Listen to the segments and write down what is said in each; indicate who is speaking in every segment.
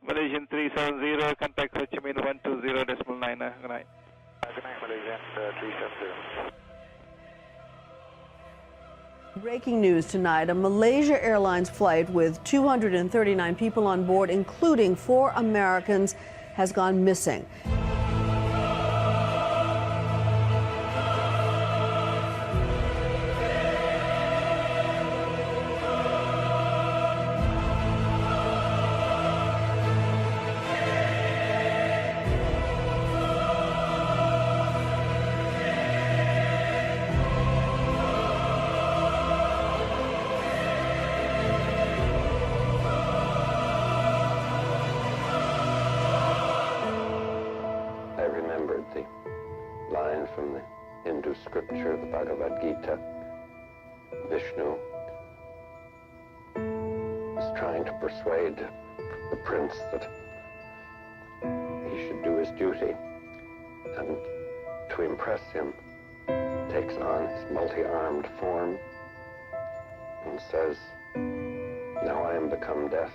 Speaker 1: Malaysian 370, contact Ho Chi Minh 120.9. Good night.
Speaker 2: Good night, Malaysian 370.
Speaker 3: Breaking news tonight, a Malaysia Airlines flight with 239 people on board, including 4 Americans, has gone missing.
Speaker 4: From the Hindu scripture, the Bhagavad Gita. Vishnu is trying to persuade the prince that he should do his duty, and to impress him takes on his multi-armed form and says, "Now I am become death,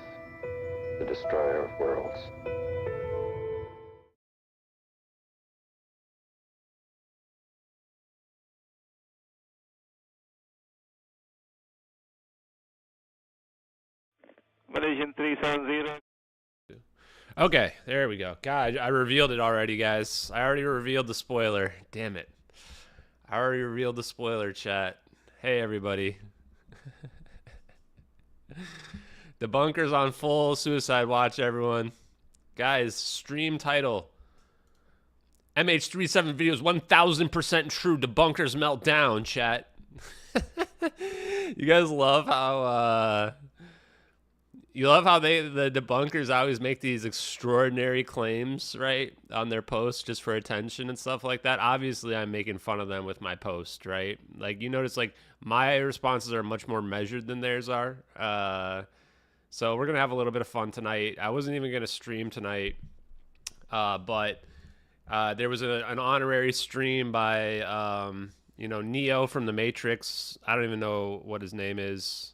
Speaker 4: the destroyer of worlds."
Speaker 1: Malaysian 370.
Speaker 5: Okay, there we go. God, I revealed it already, guys. I already revealed the spoiler. Damn it. I already revealed the spoiler, chat. Hey, everybody. Debunkers on full suicide watch, everyone. Guys, stream title. MH370 videos 1000% true. Debunkers Meltdown, chat. You guys love how... You love how the debunkers always make these extraordinary claims, right, on their posts just for attention and stuff like that. Obviously, I'm making fun of them with my post, right? Like, you notice, like, my responses are much more measured than theirs are. So we're going to have a little bit of fun tonight. I wasn't even going to stream tonight, but there was an honorary stream by, you know, Neo from the Matrix. I don't even know what his name is.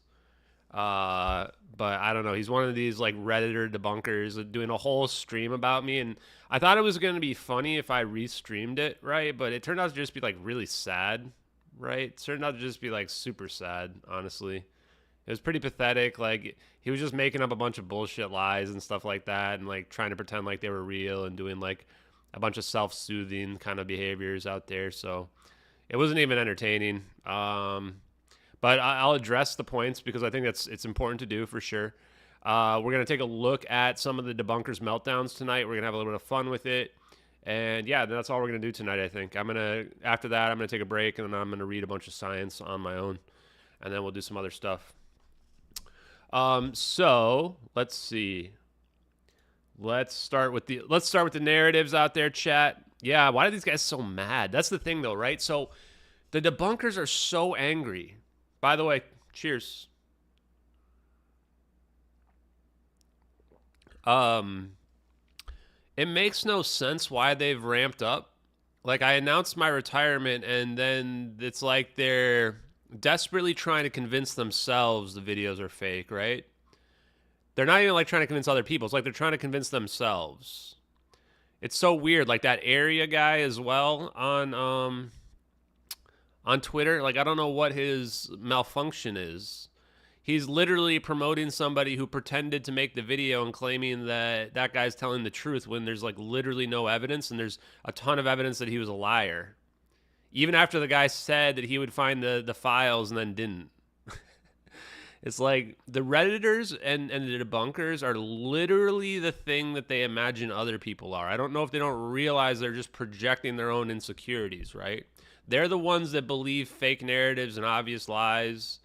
Speaker 5: But I don't know. He's one of these like Redditor debunkers doing a whole stream about me. And I thought it was going to be funny if I restreamed it, right? But it turned out to just be like really sad, right? It turned out to just be like super sad, honestly. It was pretty pathetic. Like he was just making up a bunch of bullshit lies and stuff like that. And like trying to pretend like they were real and doing like a bunch of self-soothing kind of behaviors out there. So it wasn't even entertaining. But I'll address the points because I think it's important to do for sure. We're going to take a look at some of the Debunkers Meltdowns tonight. We're going to have a little bit of fun with it. And yeah, that's all we're going to do tonight, I think. After that, I'm going to take a break and then I'm going to read a bunch of science on my own. And then we'll do some other stuff. So let's see. Let's start with the narratives out there, chat. Yeah, why are these guys so mad? That's the thing though, right? So the debunkers are so angry. By the way, cheers. It makes no sense why they've ramped up. Like, I announced my retirement, and then it's like they're desperately trying to convince themselves the videos are fake, right? They're not even, like, trying to convince other people. It's like they're trying to convince themselves. It's so weird. Like, that area guy as well on Twitter, like, I don't know what his malfunction is. He's literally promoting somebody who pretended to make the video and claiming that that guy's telling the truth when there's, like, literally no evidence, and there's a ton of evidence that he was a liar. Even after the guy said that he would find the files and then didn't. It's like the Redditors and the debunkers are literally the thing that they imagine other people are. I don't know if they don't realize they're just projecting their own insecurities, right? They're the ones that believe fake narratives and obvious lies.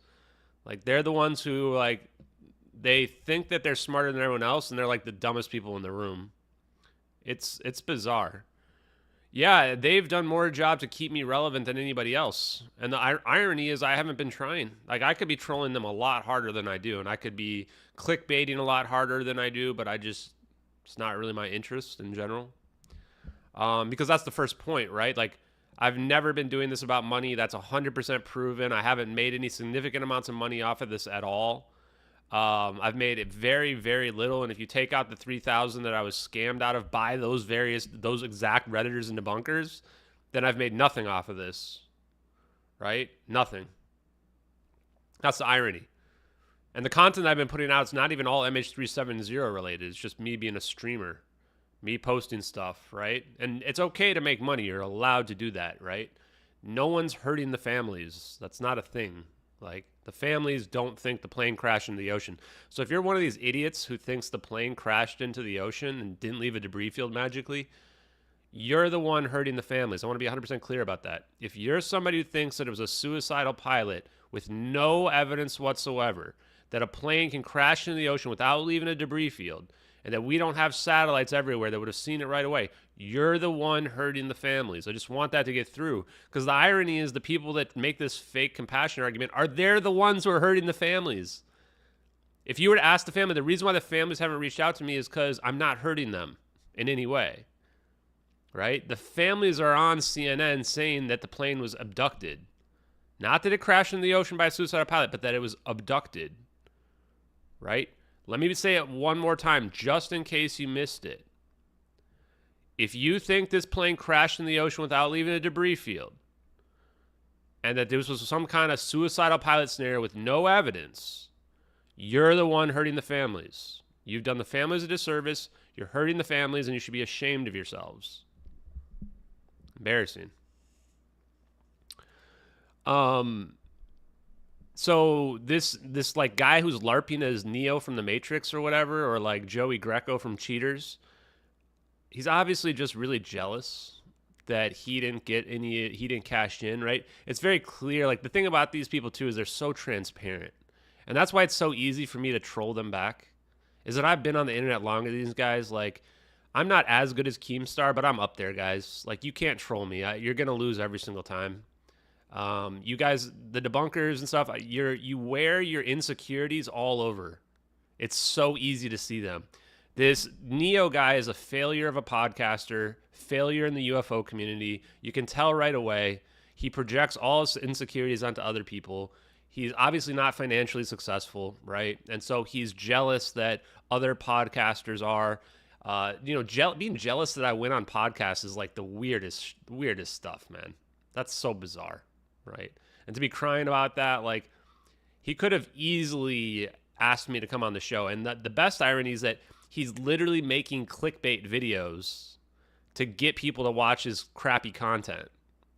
Speaker 5: Like, they're the ones who, like, they think that they're smarter than everyone else, and they're, like, the dumbest people in the room. It's bizarre. Yeah, they've done more job to keep me relevant than anybody else. And the irony is I haven't been trying. Like, I could be trolling them a lot harder than I do, and I could be clickbaiting a lot harder than I do, but it's not really my interest in general. Because that's the first point, right? Like, I've never been doing this about money. That's 100% proven. I haven't made any significant amounts of money off of this at all. I've made it very, very little. And if you take out the 3,000 that I was scammed out of by those exact Redditors and debunkers, then I've made nothing off of this, right? Nothing. That's the irony. And the content I've been putting out is not even all MH370 related. It's just me being a streamer, me posting stuff, right? And it's okay to make money. You're allowed to do that, right? No one's hurting the families. That's not a thing. Like, the families don't think the plane crashed into the ocean. So if you're one of these idiots who thinks the plane crashed into the ocean and didn't leave a debris field magically, you're the one hurting the families. I want to be 100% clear about that. If you're somebody who thinks that it was a suicidal pilot with no evidence whatsoever, that a plane can crash into the ocean without leaving a debris field, and that we don't have satellites everywhere that would have seen it right away, you're the one hurting the families. I just want that to get through, because the irony is the people that make this fake compassion argument they're the ones who are hurting the families. If you were to ask the family, the reason why the families haven't reached out to me is because I'm not hurting them in any way, right? The families are on CNN saying that the plane was abducted. Not that it crashed in the ocean by a suicidal pilot, but that it was abducted, right? Let me say it one more time, just in case you missed it. If you think this plane crashed in the ocean without leaving a debris field, and that this was some kind of suicidal pilot scenario with no evidence, you're the one hurting the families. You've done the families a disservice, you're hurting the families, and you should be ashamed of yourselves. Embarrassing. So this like guy who's LARPing as Neo from the Matrix or whatever, or like Joey Greco from Cheaters, he's obviously just really jealous that he didn't cash in, right? It's very clear. Like, the thing about these people too is they're so transparent. And that's why it's so easy for me to troll them back, is that I've been on the internet longer than these guys. Like, I'm not as good as Keemstar, but I'm up there, guys. Like, you can't troll me. You're going to lose every single time. You guys, the debunkers and stuff, you wear your insecurities all over. It's so easy to see them. This Neo guy is a failure of a podcaster, failure in the UFO community. You can tell right away. He projects all his insecurities onto other people. He's obviously not financially successful, right? And so he's jealous that other podcasters are. Being jealous that I went on podcasts is like the weirdest stuff, man. That's so bizarre. Right. And to be crying about that, like, he could have easily asked me to come on the show. And the best irony is that he's literally making clickbait videos to get people to watch his crappy content.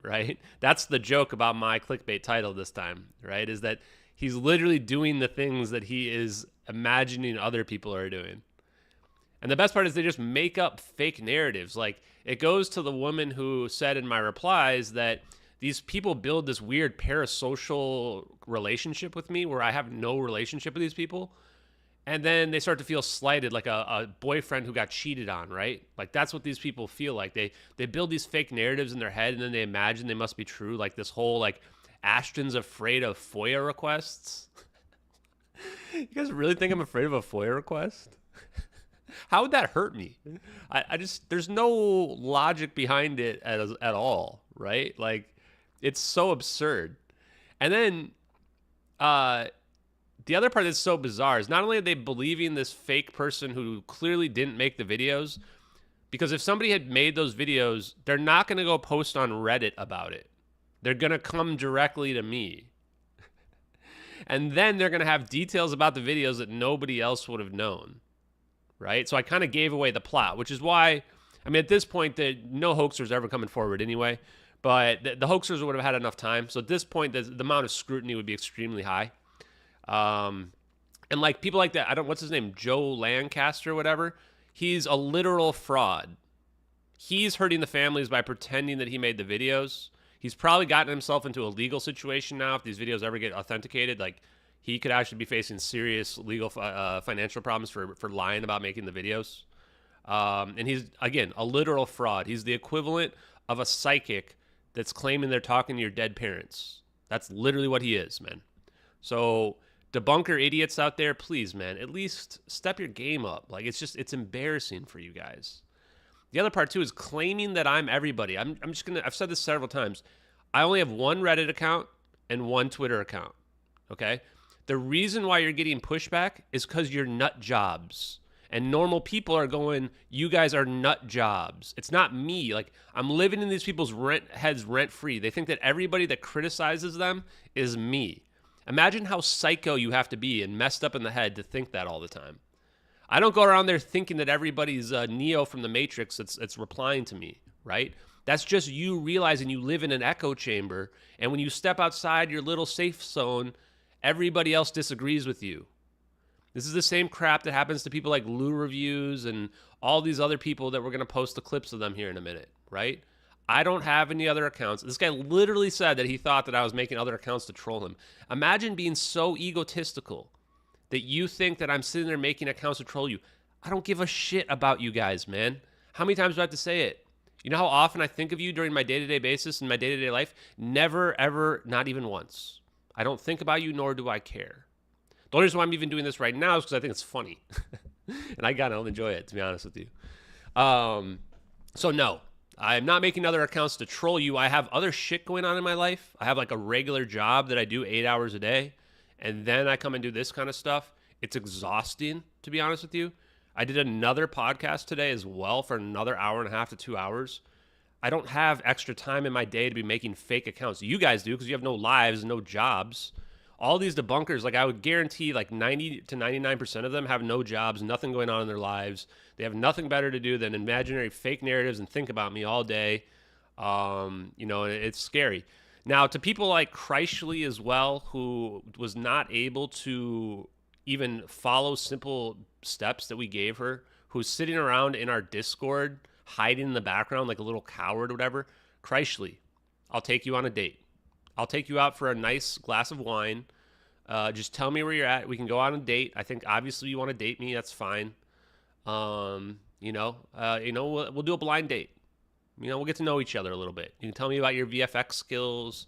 Speaker 5: Right. That's the joke about my clickbait title this time. Right. Is that he's literally doing the things that he is imagining other people are doing. And the best part is they just make up fake narratives. Like, it goes to the woman who said in my replies that these people build this weird parasocial relationship with me where I have no relationship with these people. And then they start to feel slighted, like a boyfriend who got cheated on, right? Like, that's what these people feel like. They build these fake narratives in their head, and then they imagine they must be true. Like this whole, like, Ashton's afraid of FOIA requests. You guys really think I'm afraid of a FOIA request? How would that hurt me? I just, there's no logic behind it at all, right? Like, it's so absurd. And then the other part that's so bizarre is not only are they believing this fake person who clearly didn't make the videos, because if somebody had made those videos, they're not going to go post on Reddit about it. They're going to come directly to me. And then they're going to have details about the videos that nobody else would have known. Right? So I kind of gave away the plot, which is why, I mean, at this point, no hoaxers ever coming forward anyway, but the hoaxers would have had enough time. So at this point, the amount of scrutiny would be extremely high. And like people like that, what's his name? Joe Lancaster or whatever. He's a literal fraud. He's hurting the families by pretending that he made the videos. He's probably gotten himself into a legal situation now if these videos ever get authenticated. Like, he could actually be facing serious legal financial problems for lying about making the videos. And he's, again, a literal fraud. He's the equivalent of a psychic that's claiming they're talking to your dead parents. That's literally what he is, man. So debunker idiots out there, please, man, at least step your game up. Like, it's embarrassing for you guys. The other part, too, is claiming that I'm everybody. I've said this several times. I only have one Reddit account and one Twitter account, okay? The reason why you're getting pushback is because you're nut jobs. And normal people are going, you guys are nut jobs. It's not me. Like, I'm living in these people's heads rent free. They think that everybody that criticizes them is me. Imagine how psycho you have to be and messed up in the head to think that all the time. I don't go around there thinking that everybody's Neo from the Matrix that's replying to me, right? That's just you realizing you live in an echo chamber. And when you step outside your little safe zone, everybody else disagrees with you. This is the same crap that happens to people like Lou Reviews and all these other people that we're going to post the clips of them here in a minute, right? I don't have any other accounts. This guy literally said that he thought that I was making other accounts to troll him. Imagine being so egotistical that you think that I'm sitting there making accounts to troll you. I don't give a shit about you guys, man. How many times do I have to say it? You know how often I think of you during my day-to-day basis in my day-to-day life? Never, ever, not even once. I don't think about you, nor do I care. The only reason why I'm even doing this right now is because I think it's funny. And I gotta enjoy it, to be honest with you. So no, I'm not making other accounts to troll you. I have other shit going on in my life. I have like a regular job that I do 8 hours a day. And then I come and do this kind of stuff. It's exhausting, to be honest with you. I did another podcast today as well for another hour and a half to 2 hours. I don't have extra time in my day to be making fake accounts. You guys do because you have no lives, no jobs. All these debunkers, like I would guarantee like 90 to 99% of them have no jobs, nothing going on in their lives. They have nothing better to do than imaginary fake narratives and think about me all day. You know, it's scary. Now, to people like Kreishley as well, who was not able to even follow simple steps that we gave her, who's sitting around in our Discord, hiding in the background like a little coward or whatever, Kreishley, I'll take you on a date. I'll take you out for a nice glass of wine. Just tell me where you're at. We can go on a date. I think obviously you want to date me. That's fine. We'll do a blind date. You know, we'll get to know each other a little bit. You can tell me about your VFX skills.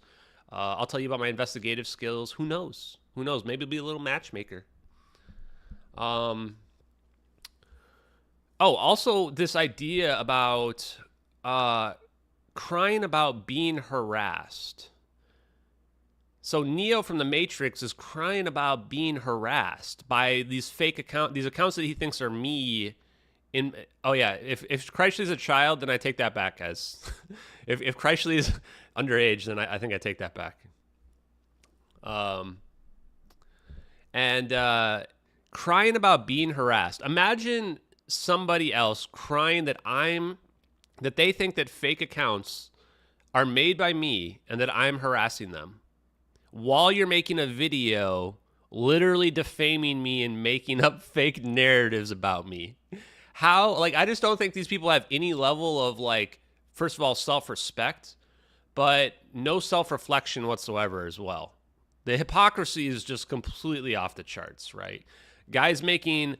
Speaker 5: I'll tell you about my investigative skills. Who knows? Who knows? Maybe it'll be a little matchmaker. Also this idea about crying about being harassed. So Neo from the Matrix is crying about being harassed by these fake accounts, these accounts that he thinks are me. If Kreishley's a child, then I take that back, guys. if Kreishley is underage, then I think I take that back. Crying about being harassed. Imagine somebody else crying that they think that fake accounts are made by me and that I'm harassing them, while you're making a video literally defaming me and making up fake narratives about me. How, like, I just don't think these people have any level of, like, first of all, self-respect, but no self-reflection whatsoever as well. The hypocrisy is just completely off the charts, right? Guys making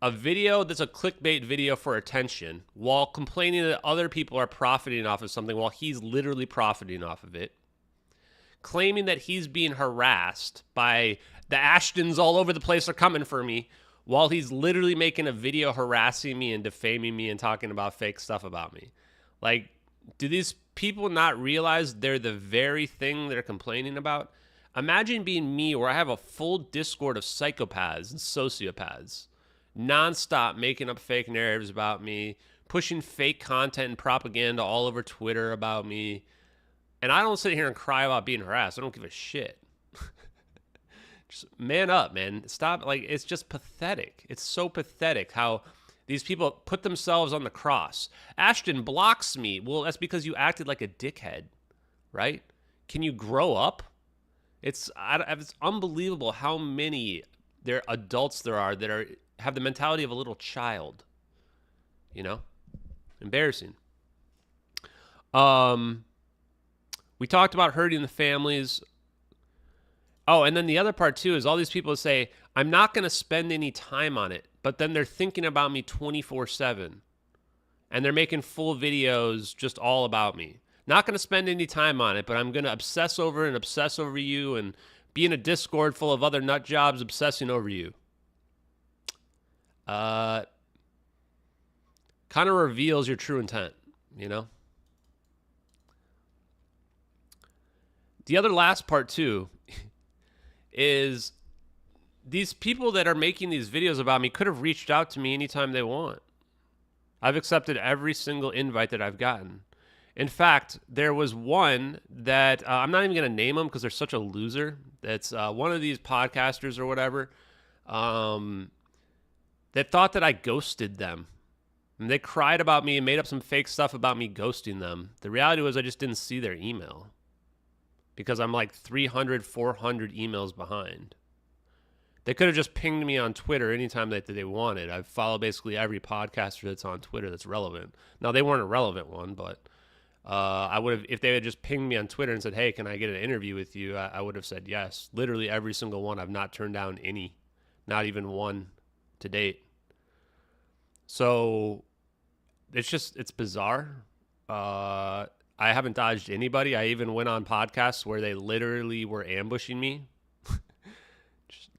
Speaker 5: a video that's a clickbait video for attention while complaining that other people are profiting off of something while he's literally profiting off of it. Claiming that he's being harassed by the Ashtons all over the place are coming for me, while he's literally making a video harassing me and defaming me and talking about fake stuff about me. Like, do these people not realize they're the very thing they're complaining about? Imagine being me, where I have a full Discord of psychopaths and sociopaths, nonstop making up fake narratives about me, pushing fake content and propaganda all over Twitter about me. And I don't sit here and cry about being harassed. I don't give a shit. Just man up, man. Stop. Like, it's just pathetic. It's so pathetic how these people put themselves on the cross. Ashton blocks me. Well, that's because you acted like a dickhead, right? Can you grow up? It's unbelievable how many adults there are that have the mentality of a little child. You know? Embarrassing. We talked about hurting the families. Oh, and then the other part too is all these people say, I'm not going to spend any time on it, but then they're thinking about me 24/7. And they're making full videos just all about me. Not going to spend any time on it, but I'm going to obsess over you and be in a Discord full of other nut jobs obsessing over you. Kind of reveals your true intent, you know? The other last part too is these people that are making these videos about me could have reached out to me anytime they want. I've accepted every single invite that I've gotten. In fact, there was one that I'm not even going to name them because they're such a loser. That's one of these podcasters or whatever that thought that I ghosted them. And they cried about me and made up some fake stuff about me ghosting them. The reality was I just didn't see their email because I'm like 300, 400 emails behind. They could have just pinged me on Twitter anytime that they wanted. I follow basically every podcaster that's on Twitter that's relevant. Now, they weren't a relevant one, but I would have, if they had just pinged me on Twitter and said, hey, can I get an interview with you? I would have said yes. Literally every single one. I've not turned down any, not even one to date. So it's bizarre. I haven't dodged anybody. I even went on podcasts where they literally were ambushing me.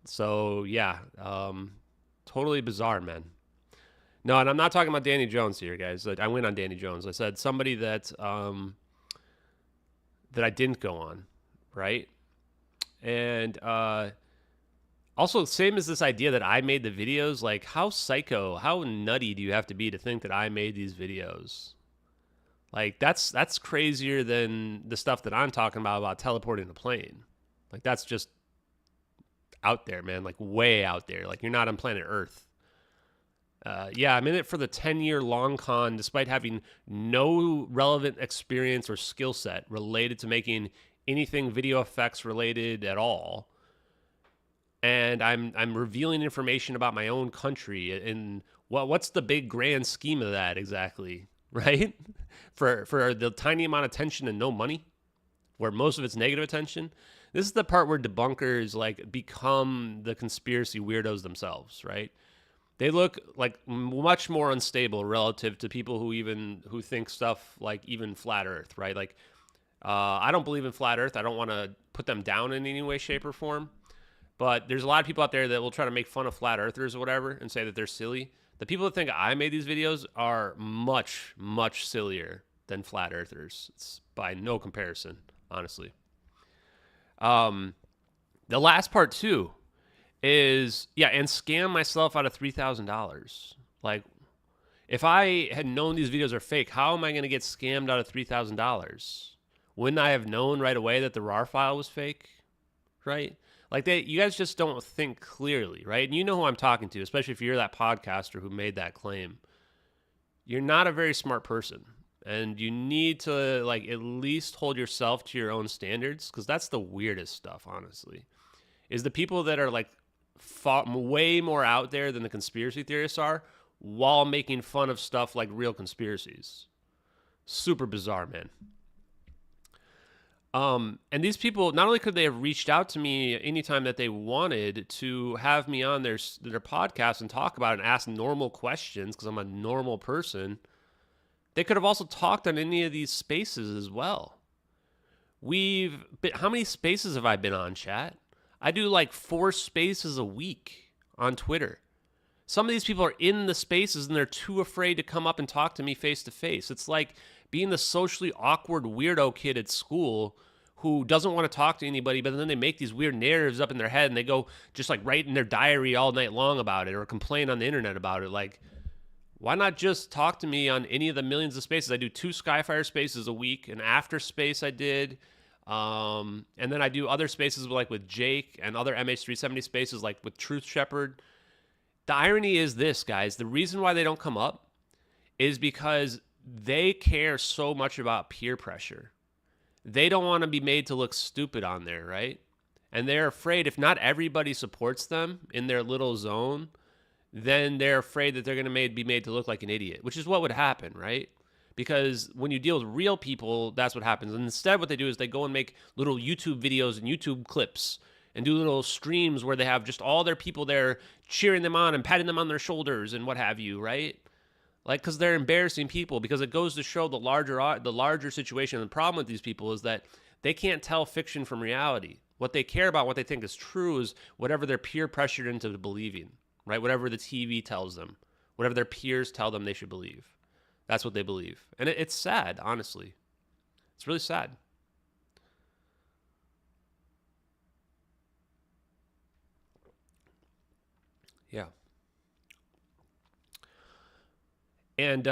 Speaker 5: So, yeah, totally bizarre, man. No, and I'm not talking about Danny Jones here, guys. I went on Danny Jones. I said somebody that that I didn't go on, right? And also, same as this idea that I made the videos, like how psycho, how nutty do you have to be to think that I made these videos? Like, that's crazier than the stuff that I'm talking about teleporting a plane. Like, that's just out there, man, like way out there. Like, you're not on planet Earth. Yeah, I'm in it for the 10-year long con, despite having no relevant experience or skill set related to making anything video effects related at all. And I'm revealing information about my own country. And what's the big grand scheme of that exactly, right? For the tiny amount of attention and no money, where most of it's negative attention. This is the part where debunkers like become the conspiracy weirdos themselves, right? They look like much more unstable relative to people who think stuff like even flat Earth, right? Like, I don't believe in flat Earth. I don't want to put them down in any way, shape, or form. But there's a lot of people out there that will try to make fun of flat earthers or whatever and say that they're silly. The people that think I made these videos are much, much sillier than flat earthers. It's by no comparison, honestly. The last part too is, yeah, and scam myself out of $3,000. Like, if I had known these videos are fake, how am I going to get scammed out of $3,000? Wouldn't I have known right away that the RAR file was fake? Right? Like, you guys just don't think clearly, right? And you know who I'm talking to, especially if you're that podcaster who made that claim. You're not a very smart person. And you need to, like, at least hold yourself to your own standards, because that's the weirdest stuff, honestly. Is the people that are, like, way more out there than the conspiracy theorists are, while making fun of stuff like real conspiracies. Super bizarre, man. And these people, not only could they have reached out to me anytime that they wanted to have me on their podcast and talk about it and ask normal questions, because I'm a normal person, they could have also talked on any of these spaces as well. How many spaces have I been on, chat? I do like 4 spaces a week on Twitter. Some of these people are in the spaces and they're too afraid to come up and talk to me face to face. It's like being the socially awkward weirdo kid at school who doesn't want to talk to anybody, but then they make these weird narratives up in their head and they go just like write in their diary all night long about it or complain on the internet about it. Like, why not just talk to me on any of the millions of spaces? I do 2 Skyfire spaces a week, an after space I did. And then I do other spaces like with Jake and other MH370 spaces like with Truth Shepherd. The irony is this, guys. The reason why they don't come up is because they care so much about peer pressure. They don't want to be made to look stupid on there, right? And they're afraid if not everybody supports them in their little zone, then they're afraid that they're going to be made to look like an idiot, which is what would happen, right? Because when you deal with real people, that's what happens. And instead what they do is they go and make little YouTube videos and YouTube clips and do little streams where they have just all their people there cheering them on and patting them on their shoulders and what have you, right? Like, because they're embarrassing people, because it goes to show the larger situation. And the problem with these people is that they can't tell fiction from reality. What they care about, what they think is true, is whatever they're peer pressured into believing, right? Whatever the TV tells them, whatever their peers tell them they should believe. That's what they believe. And it's sad, honestly. It's really sad. Yeah. And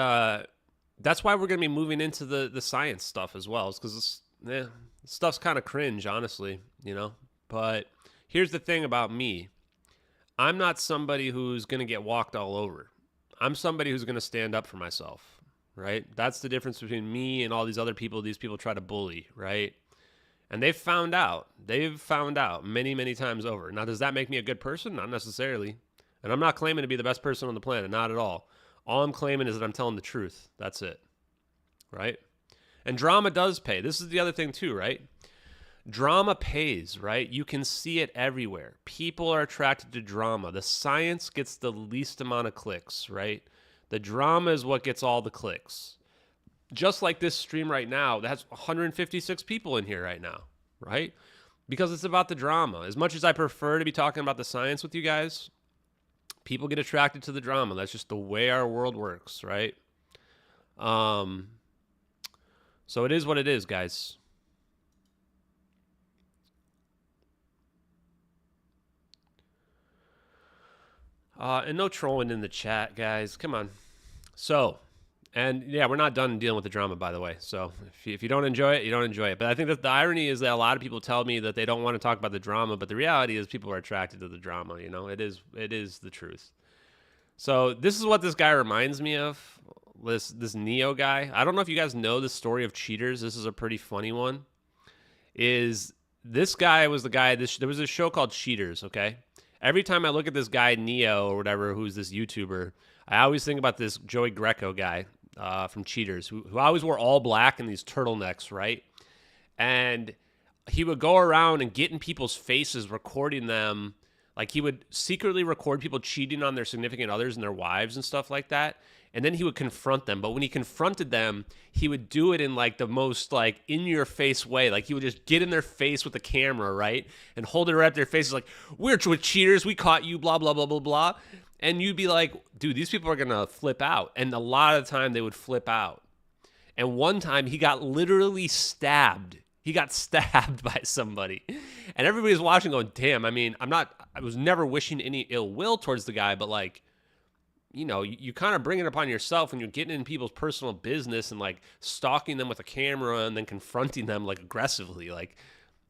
Speaker 5: that's why we're going to be moving into the science stuff as well. It's because this stuff's kind of cringe, honestly, you know. But here's the thing about me. I'm not somebody who's going to get walked all over. I'm somebody who's going to stand up for myself, right? That's the difference between me and all these other people these people try to bully, right? And they've found out. They've found out many, many times over. Now, does that make me a good person? Not necessarily. And I'm not claiming to be the best person on the planet. Not at all. All I'm claiming is that I'm telling the truth. That's it. Right? And drama does pay. This is the other thing too, right? Drama pays, right? You can see it everywhere. People are attracted to drama. The science gets the least amount of clicks, right? The drama is what gets all the clicks. Just like this stream right now, that has 156 people in here right now, right? Because it's about the drama. As much as I prefer to be talking about the science with you guys, people get attracted to the drama. That's just the way our world works, right? So it is what it is, guys. And no trolling in the chat, guys. Come on. So, and yeah, we're not done dealing with the drama, by the way. So if you don't enjoy it, you don't enjoy it. But I think that the irony is that a lot of people tell me that they don't want to talk about the drama, but the reality is people are attracted to the drama. You know, it is the truth. So this is what this guy reminds me of. This Neo guy. I don't know if you guys know the story of cheaters. This is a pretty funny one. Is this guy was the guy? There was a show called Cheaters. Okay. Every time I look at this guy Neo or whatever, who's this YouTuber, I always think about this Joey Greco guy from Cheaters, who always wore all black and these turtlenecks, right? And he would go around and get in people's faces, recording them. Like he would secretly record people cheating on their significant others and their wives and stuff like that. And then he would confront them. But when he confronted them, he would do it in like the most like in your face way. Like he would just get in their face with the camera, right? And hold it right up their faces like, we're with cheaters. We caught you, blah, blah, blah, blah, blah. And you'd be like, dude, these people are going to flip out. And a lot of the time they would flip out. And one time he got literally stabbed. He got stabbed by somebody. And everybody was watching going, damn, I mean, I was never wishing any ill will towards the guy, but like, you know, you kind of bring it upon yourself when you're getting in people's personal business and like stalking them with a camera and then confronting them like aggressively. Like,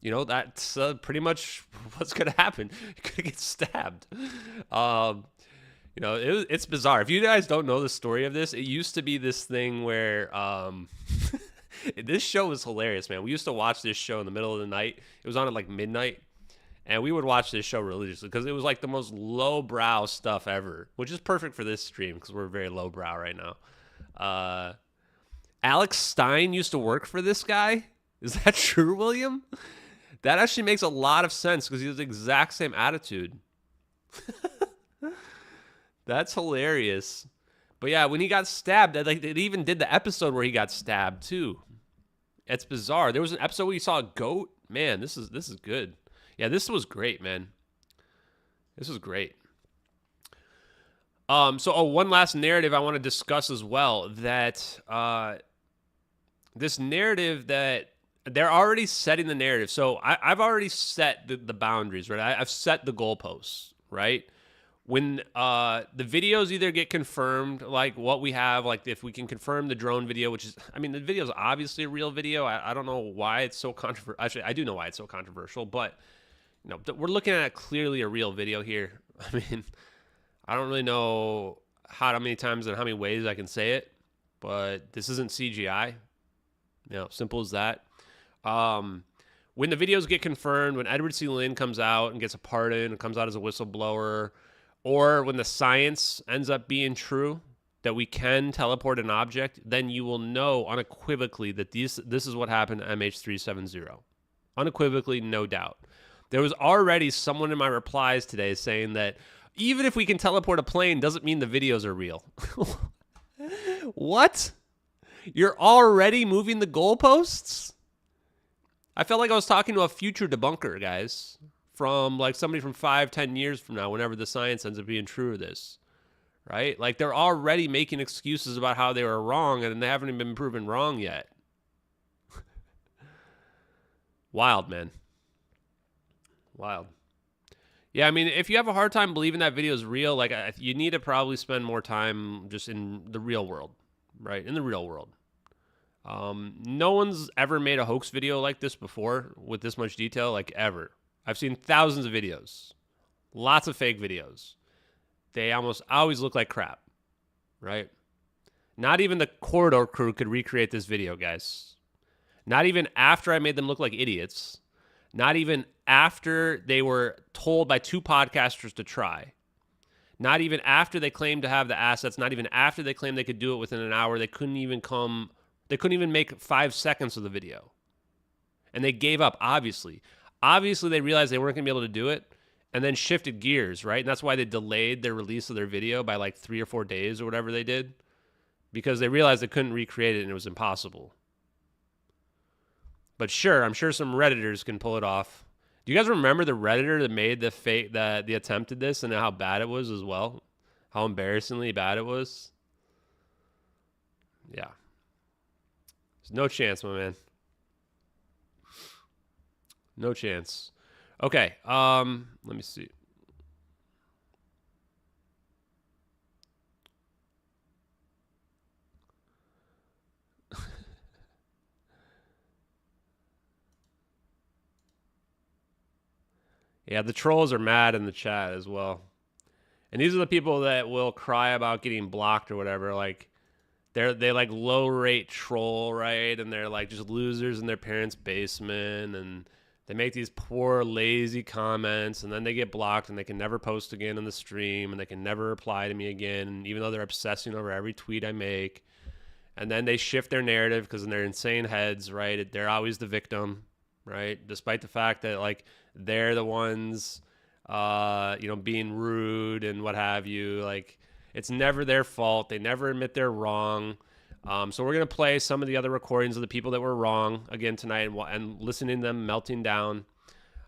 Speaker 5: you know, that's pretty much what's going to happen. You're going to get stabbed. You know, it's bizarre. If you guys don't know the story of this, it used to be this thing where this show was hilarious, man. We used to watch this show in the middle of the night. It was on at like midnight. And we would watch this show religiously because it was like the most lowbrow stuff ever, which is perfect for this stream because we're very lowbrow right now. Alex Stein used to work for this guy. Is that true, William? That actually makes a lot of sense because he has the exact same attitude. That's hilarious. But yeah, when he got stabbed, like they even did the episode where he got stabbed too. It's bizarre. There was an episode where you saw a goat. Man, this is good. Yeah, this was great, man. This was great. So one last narrative I want to discuss as well, that this narrative that they're already setting the narrative. So I've already set the boundaries, right? I've set the goalposts, right? When the videos either get confirmed, like what we have, like if we can confirm the drone video, which is, I mean, the video is obviously a real video. I don't know why it's so controversial. Actually, I do know why it's so controversial, but you know, we're looking at clearly a real video here. I mean, I don't really know how many times and how many ways I can say it, but this isn't CGI. You know, simple as that. When the videos get confirmed, when Edward C. Lynn comes out and gets a pardon and comes out as a whistleblower, or when the science ends up being true, that we can teleport an object, then you will know unequivocally that this is what happened to MH370. Unequivocally, no doubt. There was already someone in my replies today saying that even if we can teleport a plane, doesn't mean the videos are real. What? You're already moving the goalposts? I felt like I was talking to a future debunker, guys, from like somebody from 5-10 years from now, whenever the science ends up being true of this, right? Like they're already making excuses about how they were wrong and they haven't even been proven wrong yet. Wild, man. Wild. Yeah, I mean, if you have a hard time believing that video is real, like you need to probably spend more time just in the real world, right? In the real world. No one's ever made a hoax video like this before with this much detail, like ever. I've seen thousands of videos, lots of fake videos. They almost always look like crap, right? Not even the corridor crew could recreate this video, guys. Not even after I made them look like idiots. Not even after they were told by 2 podcasters to try. Not even after they claimed to have the assets. Not even after they claimed they could do it within an hour. They couldn't even make 5 seconds of the video. And they gave up, obviously. Obviously, they realized they weren't going to be able to do it and then shifted gears, right? And that's why they delayed their release of their video by like 3 or 4 days or whatever they did. Because they realized they couldn't recreate it and it was impossible. But sure, I'm sure some Redditors can pull it off. Do you guys remember the Redditor that made the attempt at this and how bad it was as well? How embarrassingly bad it was? Yeah. There's no chance, my man. No chance. Okay, let me see. Yeah, the trolls are mad in the chat as well. And these are the people that will cry about getting blocked or whatever. Like, they like low rate troll, right? And they're like just losers in their parents' basement. And they make these poor, lazy comments. And then they get blocked and they can never post again in the stream. And they can never reply to me again, even though they're obsessing over every tweet I make. And then they shift their narrative because in their insane heads, right? They're always the victim, right? Despite the fact that, like, they're the ones, being rude and what have you. Like, it's never their fault. They never admit they're wrong. So we're going to play some of the other recordings of the people that were wrong again tonight and listening to them melting down.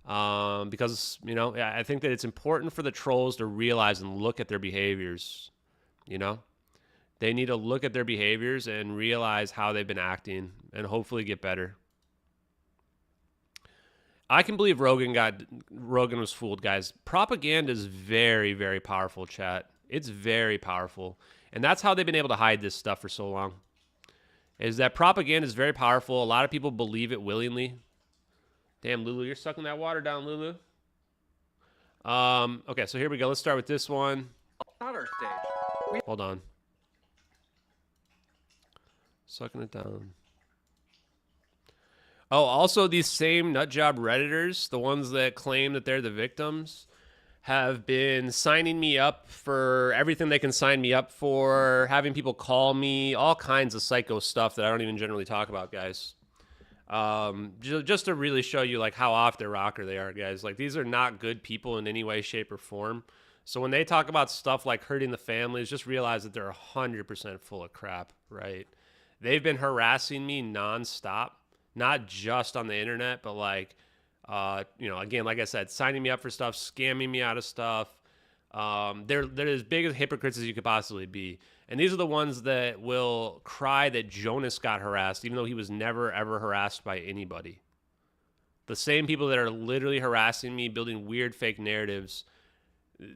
Speaker 5: Because, I think that it's important for the trolls to realize and look at their behaviors, They need to look at their behaviors and realize how they've been acting and hopefully get better. I can believe Rogan was fooled, guys. Propaganda is very, very powerful, chat. It's very powerful. And that's how they've been able to hide this stuff for so long. Is that propaganda is very powerful. A lot of people believe it willingly. Damn, Lulu, you're sucking that water down, Lulu. Okay, so here we go. Let's start with this one.
Speaker 6: Not our stage.
Speaker 5: Hold on. Sucking it down. Oh, also these same nutjob Redditors, the ones that claim that they're the victims, have been signing me up for everything they can sign me up for, having people call me, all kinds of psycho stuff that I don't even generally talk about, guys. Just to really show you like how off their rocker they are, guys. Like, these are not good people in any way, shape, or form. So when they talk about stuff like hurting the families, just realize that they're 100% full of crap, right? They've been harassing me nonstop. Not just on the internet, but like, again, like I said, signing me up for stuff, scamming me out of stuff. They're as big as hypocrites as you could possibly be. And these are the ones that will cry that Jonas got harassed, even though he was never, ever harassed by anybody. The same people that are literally harassing me, building weird fake narratives.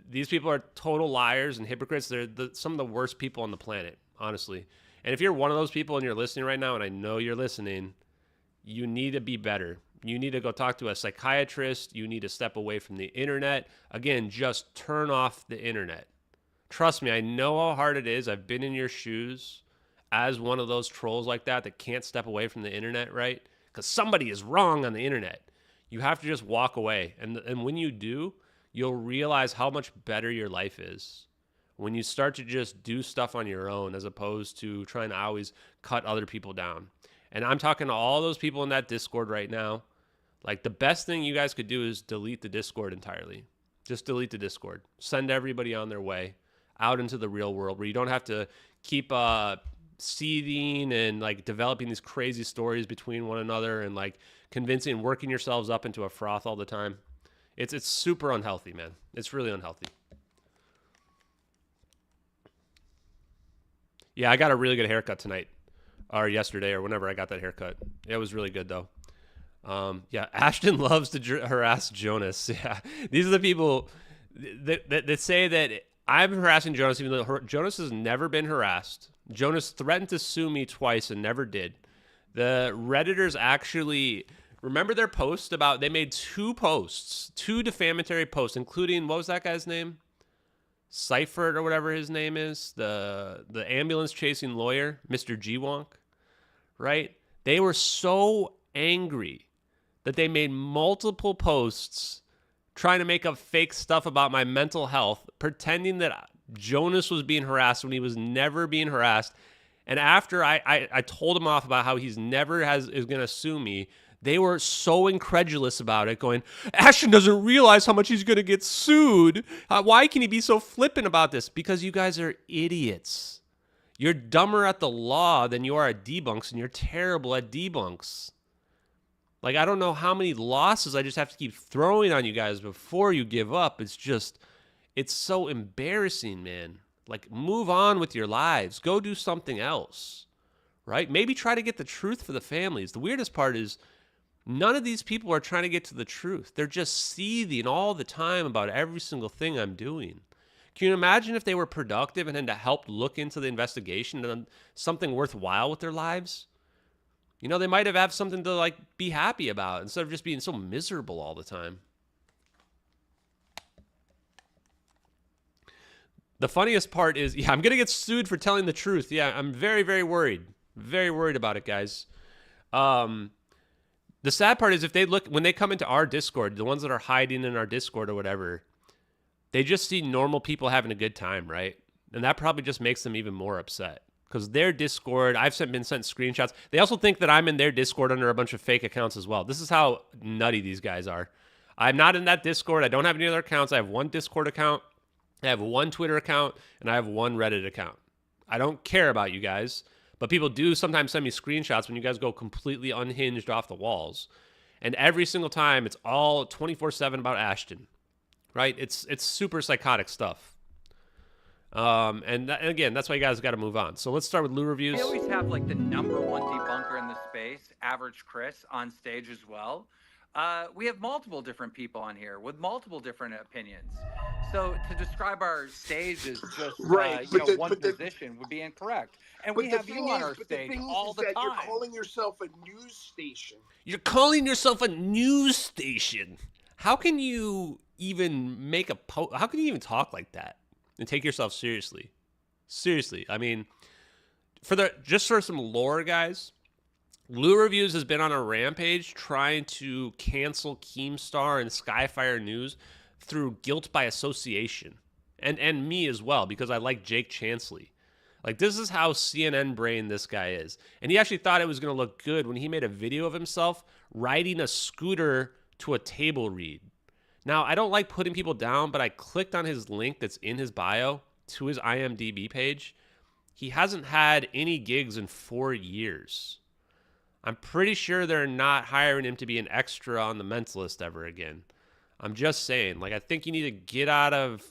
Speaker 5: These people are total liars and hypocrites. They're some of the worst people on the planet, honestly. And if you're one of those people and you're listening right now, and I know you're listening, you need to be better. You need to go talk to a psychiatrist. You need to step away from the internet. Again, just turn off the internet. Trust me, I know how hard it is. I've been in your shoes as one of those trolls like that can't step away from the internet, right? Because somebody is wrong on the internet. You have to just walk away. And when you do, you'll realize how much better your life is. When you start to just do stuff on your own as opposed to trying to always cut other people down. And I'm talking to all those people in that Discord right now. Like, the best thing you guys could do is delete the Discord entirely. Just delete the Discord. Send everybody on their way out into the real world where you don't have to keep seething and like developing these crazy stories between one another and like working yourselves up into a froth all the time. It's super unhealthy, man. It's really unhealthy. Yeah, I got a really good haircut tonight. Or yesterday or whenever I got that haircut. It was really good, though. Yeah, Ashton loves to harass Jonas. Yeah, these are the people that say that I'm harassing Jonas, even though Jonas has never been harassed. Jonas threatened to sue me twice and never did. The Redditors actually, remember their post about, they made 2 posts, 2 defamatory posts, including, what was that guy's name? Seifert or whatever his name is, the ambulance chasing lawyer, Mr. G-Wonk, right? They were so angry that they made multiple posts trying to make up fake stuff about my mental health, pretending that Jonas was being harassed when he was never being harassed. And after I told him off about how he's never is going to sue me, they were so incredulous about it, going, Ashton doesn't realize how much he's going to get sued. Why can he be so flippant about this? Because you guys are idiots. You're dumber at the law than you are at debunks, and you're terrible at debunks. Like, I don't know how many losses I just have to keep throwing on you guys before you give up. It's so embarrassing, man. Like, move on with your lives. Go do something else, right? Maybe try to get the truth for the families. The weirdest part is none of these people are trying to get to the truth. They're just seething all the time about every single thing I'm doing. Can you imagine if they were productive and then to help look into the investigation and something worthwhile with their lives? You know, they might have something to, like, be happy about instead of just being so miserable all the time. The funniest part is, yeah, I'm going to get sued for telling the truth. Yeah, I'm very, very worried. Very worried about it, guys. The sad part is when they come into our Discord, the ones that are hiding in our Discord or whatever, they just see normal people having a good time, right? And that probably just makes them even more upset. Because their Discord, I've been sent screenshots. They also think that I'm in their Discord under a bunch of fake accounts as well. This is how nutty these guys are. I'm not in that Discord. I don't have any other accounts. I have one Discord account. I have one Twitter account. And I have one Reddit account. I don't care about you guys. But people do sometimes send me screenshots when you guys go completely unhinged off the walls. And every single time, it's all 24/7 about Ashton. Right? It's super psychotic stuff. And again, that's why you guys got to move on. So let's start with Lou reviews.
Speaker 6: We always have like the #1 debunker in the space, Average Chris, on stage as well. We have multiple different people on here with multiple different opinions. So to describe our stage as just one position would be incorrect. And we have you on our stage all the time.
Speaker 7: You're calling yourself a news station.
Speaker 5: You're calling yourself a news station. How can you even make a post? How can you even talk like that and take yourself seriously? Seriously, I mean, just for some lore, guys, Lou Reviews has been on a rampage trying to cancel Keemstar and Skyfire News through guilt by association, and me as well, because I like Jake Chansley. Like, this is how CNN brain this guy is. And he actually thought it was going to look good when he made a video of himself riding a scooter to a table read. Now, I don't like putting people down, but I clicked on his link that's in his bio to his IMDb page. He hasn't had any gigs in 4 years. I'm pretty sure they're not hiring him to be an extra on The Mentalist ever again. I'm just saying, like, I think you need to get out of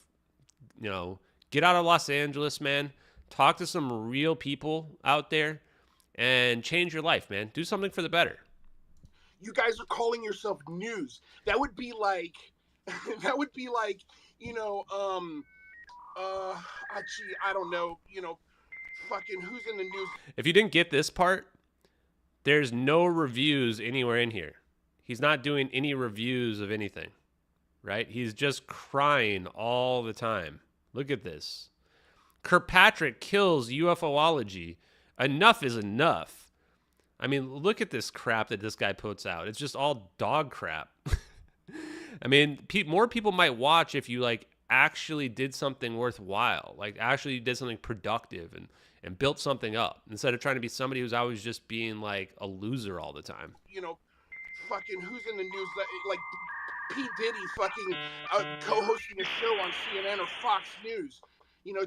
Speaker 5: Los Angeles, man. Talk to some real people out there and change your life, man. Do something for the better.
Speaker 7: You guys are calling yourself news. That would be like, actually, I don't know, fucking who's in the news?
Speaker 5: If you didn't get this part, there's no reviews anywhere in here. He's not doing any reviews of anything, right? He's just crying all the time. Look at this. Kirkpatrick kills UFOlogy. Enough is enough. I mean, look at this crap that this guy puts out. It's just all dog crap. I mean, more people might watch if you, like, actually did something worthwhile, like actually did something productive and built something up, instead of trying to be somebody who's always just being, like, a loser all the time.
Speaker 7: Fucking who's in the news? Like P. Diddy fucking co-hosting a show on CNN or Fox News.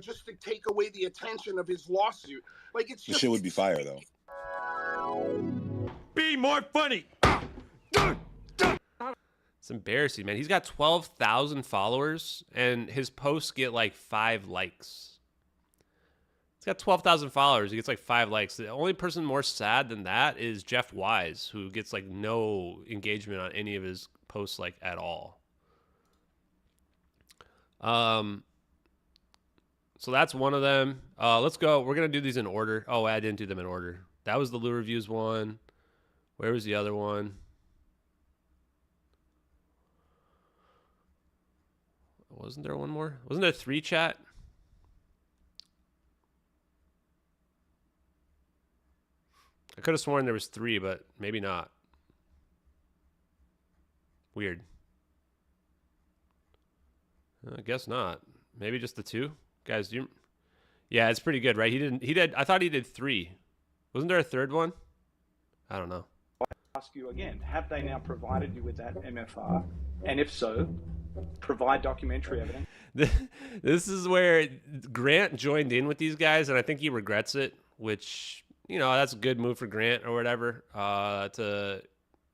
Speaker 7: Just to take away the attention of his lawsuit. Like, it's just...
Speaker 8: The shit would be fire, though.
Speaker 9: Be more funny!
Speaker 5: It's embarrassing, man. He's got 12,000 followers, and his posts get, like, 5 likes. He's got 12,000 followers. He gets like 5 likes. The only person more sad than that is Jeff Wise, who gets like no engagement on any of his posts like at all. So that's one of them. Let's go. We're going to do these in order. Oh, I didn't do them in order. That was the Lou Reviews one. Where was the other one? Wasn't there one more? Wasn't there 3, chat? I could have sworn there was 3, but maybe not. Weird. I guess not. Maybe just the 2. Guys, do you... Yeah, it's pretty good, right? He did I thought he did 3. Wasn't there a 3rd one? I don't know.
Speaker 8: Ask you again, have they now provided you with that MFR? And if so, provide documentary evidence.
Speaker 5: This is where Grant joined in with these guys, and I think he regrets it, which, you know, that's a good move for Grant or whatever, to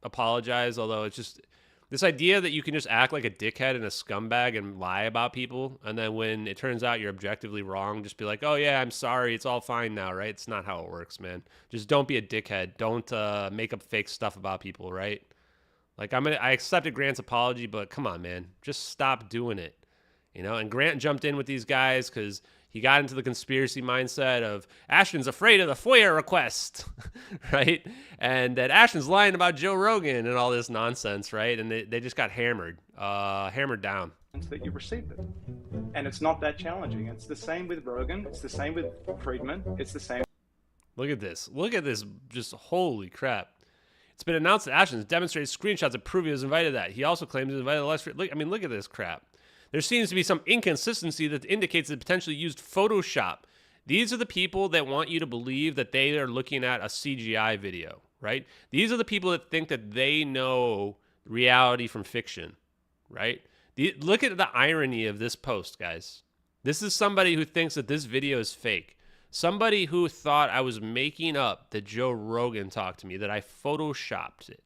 Speaker 5: apologize. Although it's just this idea that you can just act like a dickhead and a scumbag and lie about people, and then when it turns out you're objectively wrong, just be like, oh yeah, I'm sorry, it's all fine now, right? It's not how it works, man. Just don't be a dickhead. Don't make up fake stuff about people, right? Like, I accepted Grant's apology, but come on, man. Just stop doing it. You know, and Grant jumped in with these guys because he got into the conspiracy mindset of Ashton's afraid of the FOIA request, right? And that Ashton's lying about Joe Rogan and all this nonsense, right? And they just got hammered down.
Speaker 8: That you received it. And it's not that challenging. It's the same with Rogan. It's the same with Friedman. It's the same.
Speaker 5: Look at this. Look at this. Just holy crap. It's been announced that Ashton has demonstrated screenshots that prove he was invited to that. He also claims he was invited to the lecture. Look at this crap. There seems to be some inconsistency that indicates that potentially used Photoshop. These are the people that want you to believe that they are looking at a CGI video, right? These are the people that think that they know reality from fiction, right? Look at the irony of this post, guys. This is somebody who thinks that this video is fake. Somebody who thought I was making up that Joe Rogan talked to me, that I photoshopped it.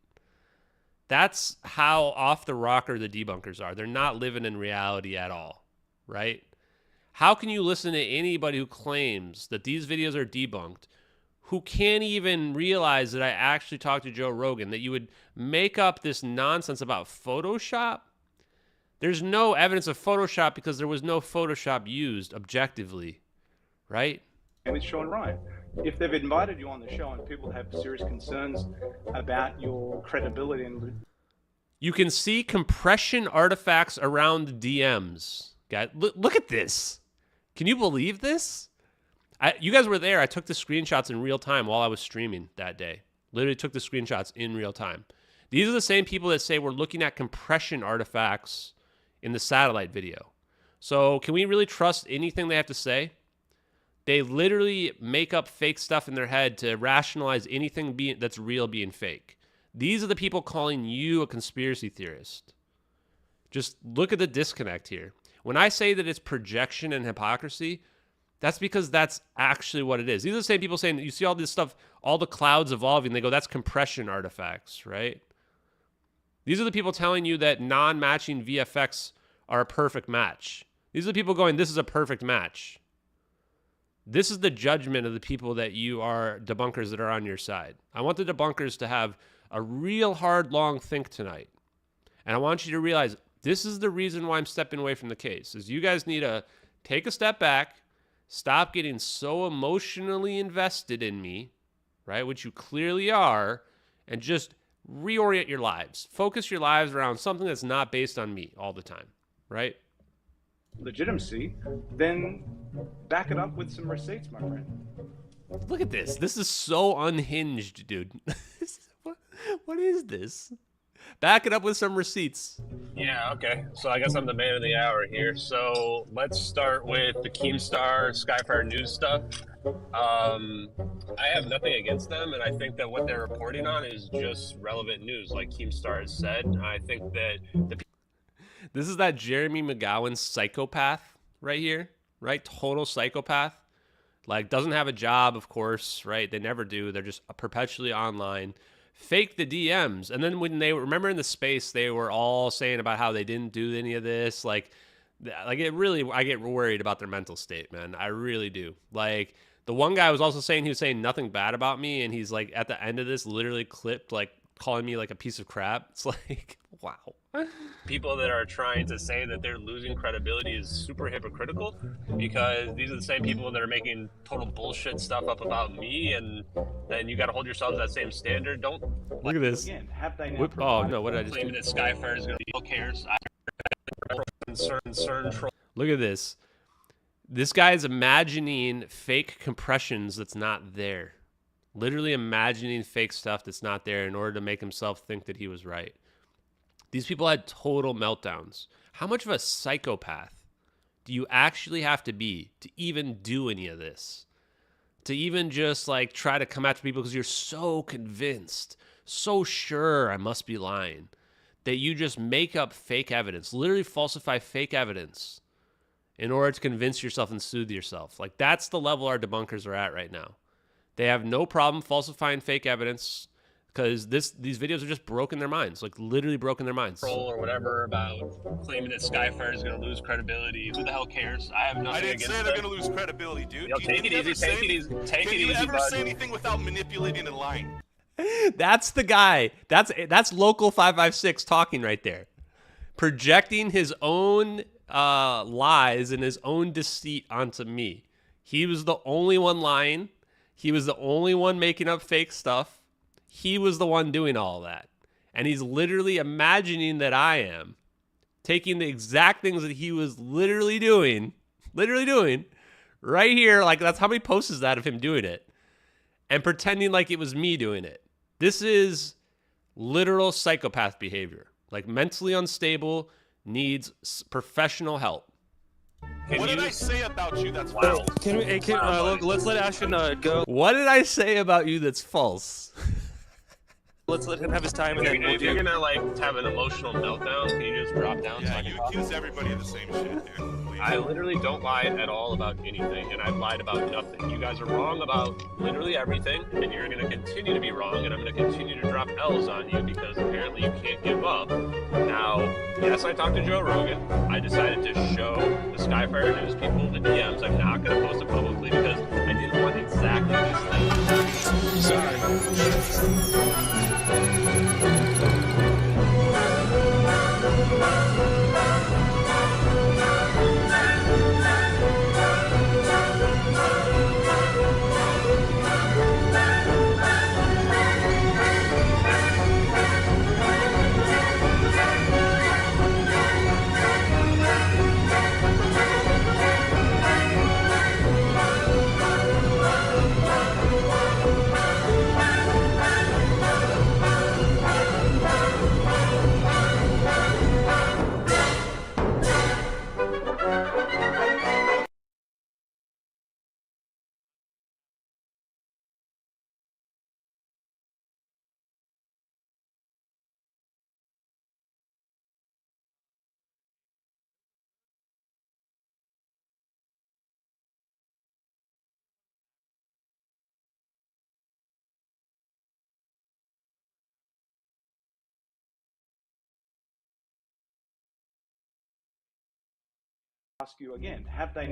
Speaker 5: That's how off the rocker the debunkers are. They're not living in reality at all, right? How can you listen to anybody who claims that these videos are debunked, who can't even realize that I actually talked to Joe Rogan, that you would make up this nonsense about Photoshop? There's no evidence of Photoshop because there was no Photoshop used objectively, right?
Speaker 8: With Sean Ryan. If they've invited you on the show and people have serious concerns about your credibility and...
Speaker 5: You can see compression artifacts around the DMs. Guys, look at this. Can you believe this? You guys were there. I took the screenshots in real time while I was streaming that day. Literally took the screenshots in real time. These are the same people that say we're looking at compression artifacts in the satellite video. So can we really trust anything they have to say? They literally make up fake stuff in their head to rationalize anything that's real being fake. These are the people calling you a conspiracy theorist. Just look at the disconnect here. When I say that it's projection and hypocrisy, that's because that's actually what it is. These are the same people saying, you see all this stuff, all the clouds evolving. They go, that's compression artifacts, right? These are the people telling you that non-matching VFX are a perfect match. These are the people going, this is a perfect match. This is the judgment of the people that you are debunkers that are on your side. I want the debunkers to have a real hard, long think tonight. And I want you to realize this is the reason why I'm stepping away from the case, is you guys need to take a step back, stop getting so emotionally invested in me, right, which you clearly are, and just reorient your lives. Focus your lives around something that's not based on me all the time, right?
Speaker 8: legitimacy, then back it up with some receipts, my friend.
Speaker 5: Look at this. This is so unhinged, dude. What is this? Back it up with some receipts.
Speaker 9: Yeah, okay. So I guess I'm the man of the hour here. So let's start with the Keemstar Skyfire news stuff. I have nothing against them, and I think that what they're reporting on is just relevant news, like Keemstar has said. I think that
Speaker 5: this is that Jeremy McGowan psychopath right here, right? Total psychopath. Like, doesn't have a job, of course, right? They never do. They're just perpetually online. Fake the DMs. And then when they remember in the space, they were all saying about how they didn't do any of this. Like it really, I get worried about their mental state, man. I really do. Like, The one guy was also saying he was saying nothing bad about me, and he's like at the end of this literally clipped like calling me like a piece of crap. It's like, wow.
Speaker 9: People that are trying to say that they're losing credibility is super hypocritical, because these are the same people that are making total bullshit stuff up about me, and then you got to hold yourselves to that same standard. Don't
Speaker 5: look at this.
Speaker 8: Again, have they now
Speaker 5: Oh no, what did I just
Speaker 9: claim
Speaker 5: do?
Speaker 9: that Skyfire is going to be who cares?
Speaker 5: Look at this. This guy is imagining fake compressions that's not there. Literally imagining fake stuff that's not there in order to make himself think that he was right. These people had total meltdowns. How much of a psychopath do you actually have to be to even do any of this? To even just like try to come after people because you're so convinced, so sure I must be lying, that you just make up fake evidence, literally falsify fake evidence in order to convince yourself and soothe yourself. Like, that's the level our debunkers are at right now. They have no problem falsifying fake evidence because these videos are just broken their minds, like literally broken their minds.
Speaker 9: Or whatever about claiming that Skyfire is going to lose credibility. Who the hell cares? I have nothing against
Speaker 10: I didn't say they're going to lose credibility, dude.
Speaker 9: Yo, take it easy, take it easy, take it easy, bud.
Speaker 10: Can you ever say anything without manipulating and lying?
Speaker 5: That's the guy. That's local 556 talking right there, projecting his own lies and his own deceit onto me. He was the only one lying. He was the only one making up fake stuff. He was the one doing all that. And he's literally imagining that I am taking the exact things that he was literally doing right here. Like, that's how many posts is that of him doing it and pretending like it was me doing it. This is literal psychopath behavior, like mentally unstable, needs professional help.
Speaker 10: What did I say about you that's false?
Speaker 11: Let's let Ashton go.
Speaker 5: What did I say about you that's false?
Speaker 11: Let's let him have his time, and then
Speaker 9: if you're gonna like have an emotional meltdown, can you just drop down?
Speaker 10: Yeah, you accuse everybody of the same shit, dude. Please.
Speaker 9: I literally don't lie at all about anything, and I've lied about nothing. You guys are wrong about literally everything, and you're gonna continue to be wrong, and I'm gonna continue to drop L's on you because apparently you can't give up. Now, yes, I talked to Joe Rogan. I decided to show the Skyfire News people the DMs. I'm not gonna post it publicly because I didn't want exactly these things. Sorry.
Speaker 8: Ask you again, have they?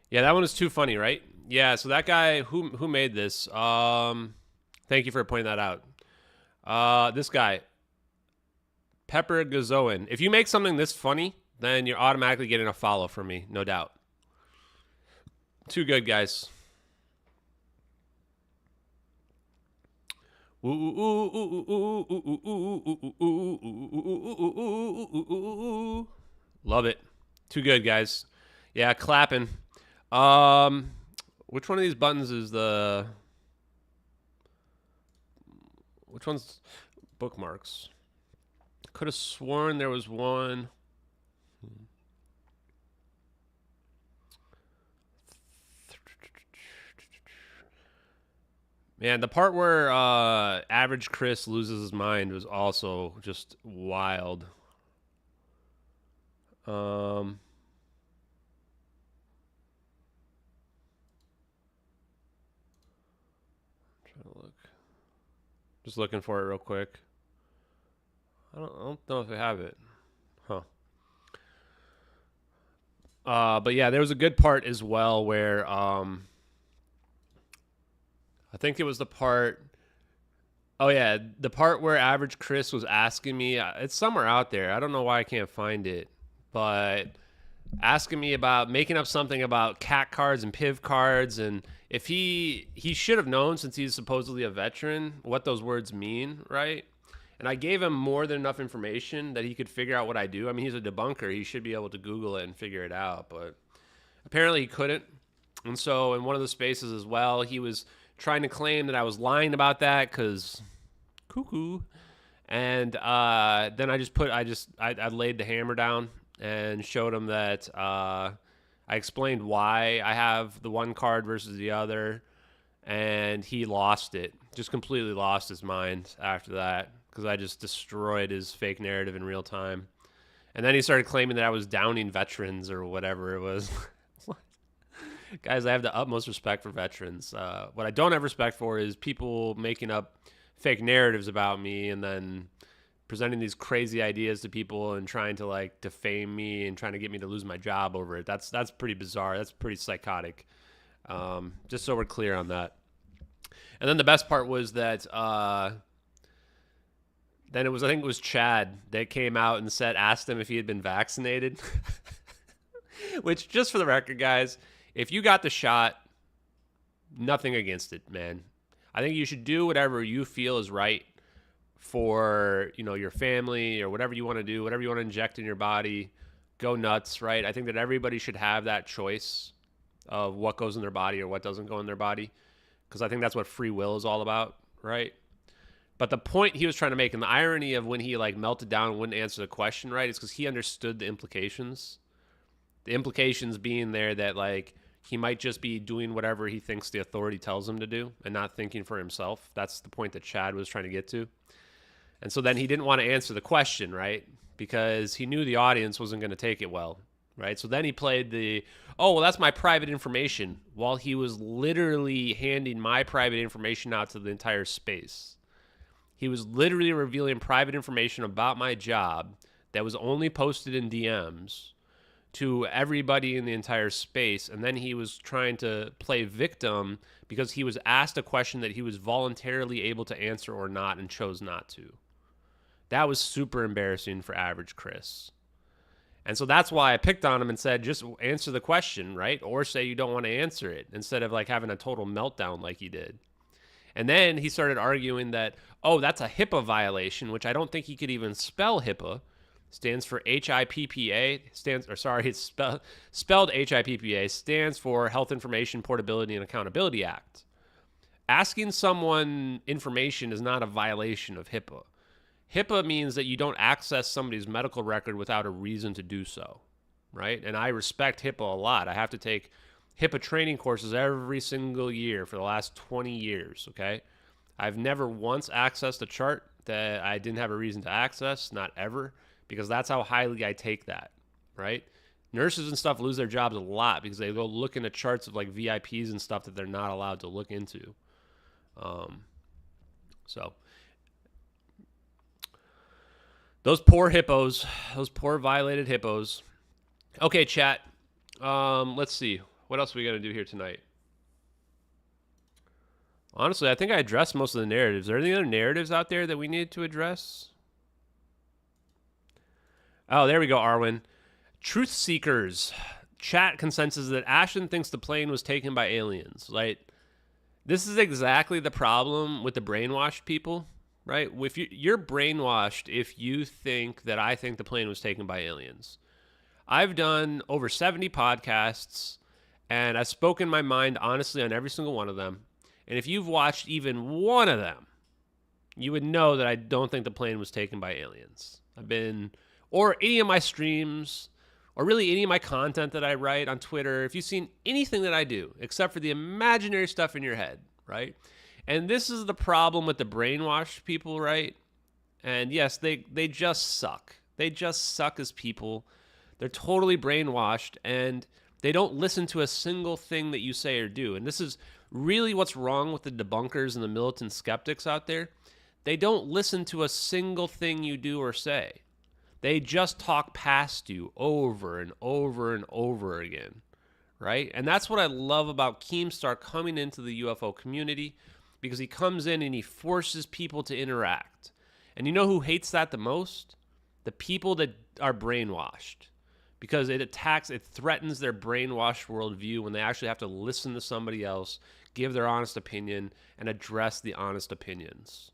Speaker 5: Yeah, that one is too funny, right? Yeah, so that guy who made this, thank you for pointing that out. This guy, Pepper Gazoan. If you make something this funny, then you're automatically getting a follow from me, no doubt. Too good, guys. Love it. Too good, guys. Yeah, clapping. Which one of these buttons is the... Which one's bookmarks? Could have sworn there was one... Man, the part where Average Chris loses his mind was also just wild. Trying to look. Just looking for it real quick. I don't know if I have it. Huh. But yeah, there was a good part as well where I think it was the part. Oh yeah, the part where Average Chris was asking me. It's somewhere out there. I don't know why I can't find it, but asking me about making up something about cat cards and PIV cards, and if he should have known, since he's supposedly a veteran, what those words mean, right? And I gave him more than enough information that he could figure out what I do. I mean, he's a debunker. He should be able to Google it and figure it out, but apparently he couldn't. And so in one of the spaces as well, he was trying to claim that I was lying about that because cuckoo. And then I laid the hammer down and showed him that I explained why I have the one card versus the other, and he lost it. Just completely lost his mind after that because I just destroyed his fake narrative in real time. And then he started claiming that I was downing veterans or whatever it was. Guys, I have the utmost respect for veterans. What I don't have respect for is people making up fake narratives about me and then presenting these crazy ideas to people and trying to like defame me and trying to get me to lose my job over it. That's pretty bizarre. That's pretty psychotic. Just so we're clear on that. And then the best part was that then I think it was Chad that came out and asked him if he had been vaccinated. Which, just for the record, guys, if you got the shot, nothing against it, man. I think you should do whatever you feel is right for, your family or whatever you want to do, whatever you want to inject in your body. Go nuts, right? I think that everybody should have that choice of what goes in their body or what doesn't go in their body, because I think that's what free will is all about, right? But the point he was trying to make, and the irony of when he melted down and wouldn't answer the question, right, is because he understood the implications. The implications being there that he might just be doing whatever he thinks the authority tells him to do and not thinking for himself. That's the point that Chad was trying to get to. And so then he didn't want to answer the question, right? Because he knew the audience wasn't going to take it well, right? So then he played that's my private information, while he was literally handing my private information out to the entire space. He was literally revealing private information about my job that was only posted in DMs to everybody in the entire space. And then he was trying to play victim because he was asked a question that he was voluntarily able to answer or not and chose not to. That was super embarrassing for Average Chris. And so that's why I picked on him and said, just answer the question, right? Or say you don't want to answer it instead of having a total meltdown like he did. And then he started arguing that, that's a HIPAA violation, which I don't think he could even spell HIPAA. Stands for HIPPA. It's spelled HIPPA. Stands for Health Information Portability and Accountability Act. Asking someone information is not a violation of HIPAA. HIPAA means that you don't access somebody's medical record without a reason to do so, right? And I respect HIPAA a lot. I have to take HIPAA training courses every single year for the last 20 years, okay? I've never once accessed a chart that I didn't have a reason to access, not ever, because that's how highly I take that, right? Nurses and stuff lose their jobs a lot because they go look into charts of VIPs and stuff that they're not allowed to look into. So those poor hippos, those poor violated hippos. Okay, chat. Let's see. What else are we going to do here tonight? Honestly, I think I addressed most of the narratives. Are there any other narratives out there that we need to address? Oh, there we go, Arwen. Truth seekers. Chat consensus that Ashton thinks the plane was taken by aliens. Right? This is exactly the problem with the brainwashed people, right? If you're brainwashed if you think that I think the plane was taken by aliens. I've done over 70 podcasts, and I've spoken my mind honestly on every single one of them. And if you've watched even one of them, you would know that I don't think the plane was taken by aliens. Or any of my streams, or really any of my content that I write on Twitter, if you've seen anything that I do, except for the imaginary stuff in your head, right? And this is the problem with the brainwashed people, right? And yes, they just suck. They just suck as people. They're totally brainwashed, and they don't listen to a single thing that you say or do. And this is really what's wrong with the debunkers and the militant skeptics out there, they don't listen to a single thing you do or say. They just talk past you over and over and over again, right? And that's what I love about Keemstar coming into the UFO community, because he comes in and he forces people to interact. And you know who hates that the most? The people that are brainwashed. Because it threatens their brainwashed worldview when they actually have to listen to somebody else, give their honest opinion, and address the honest opinions.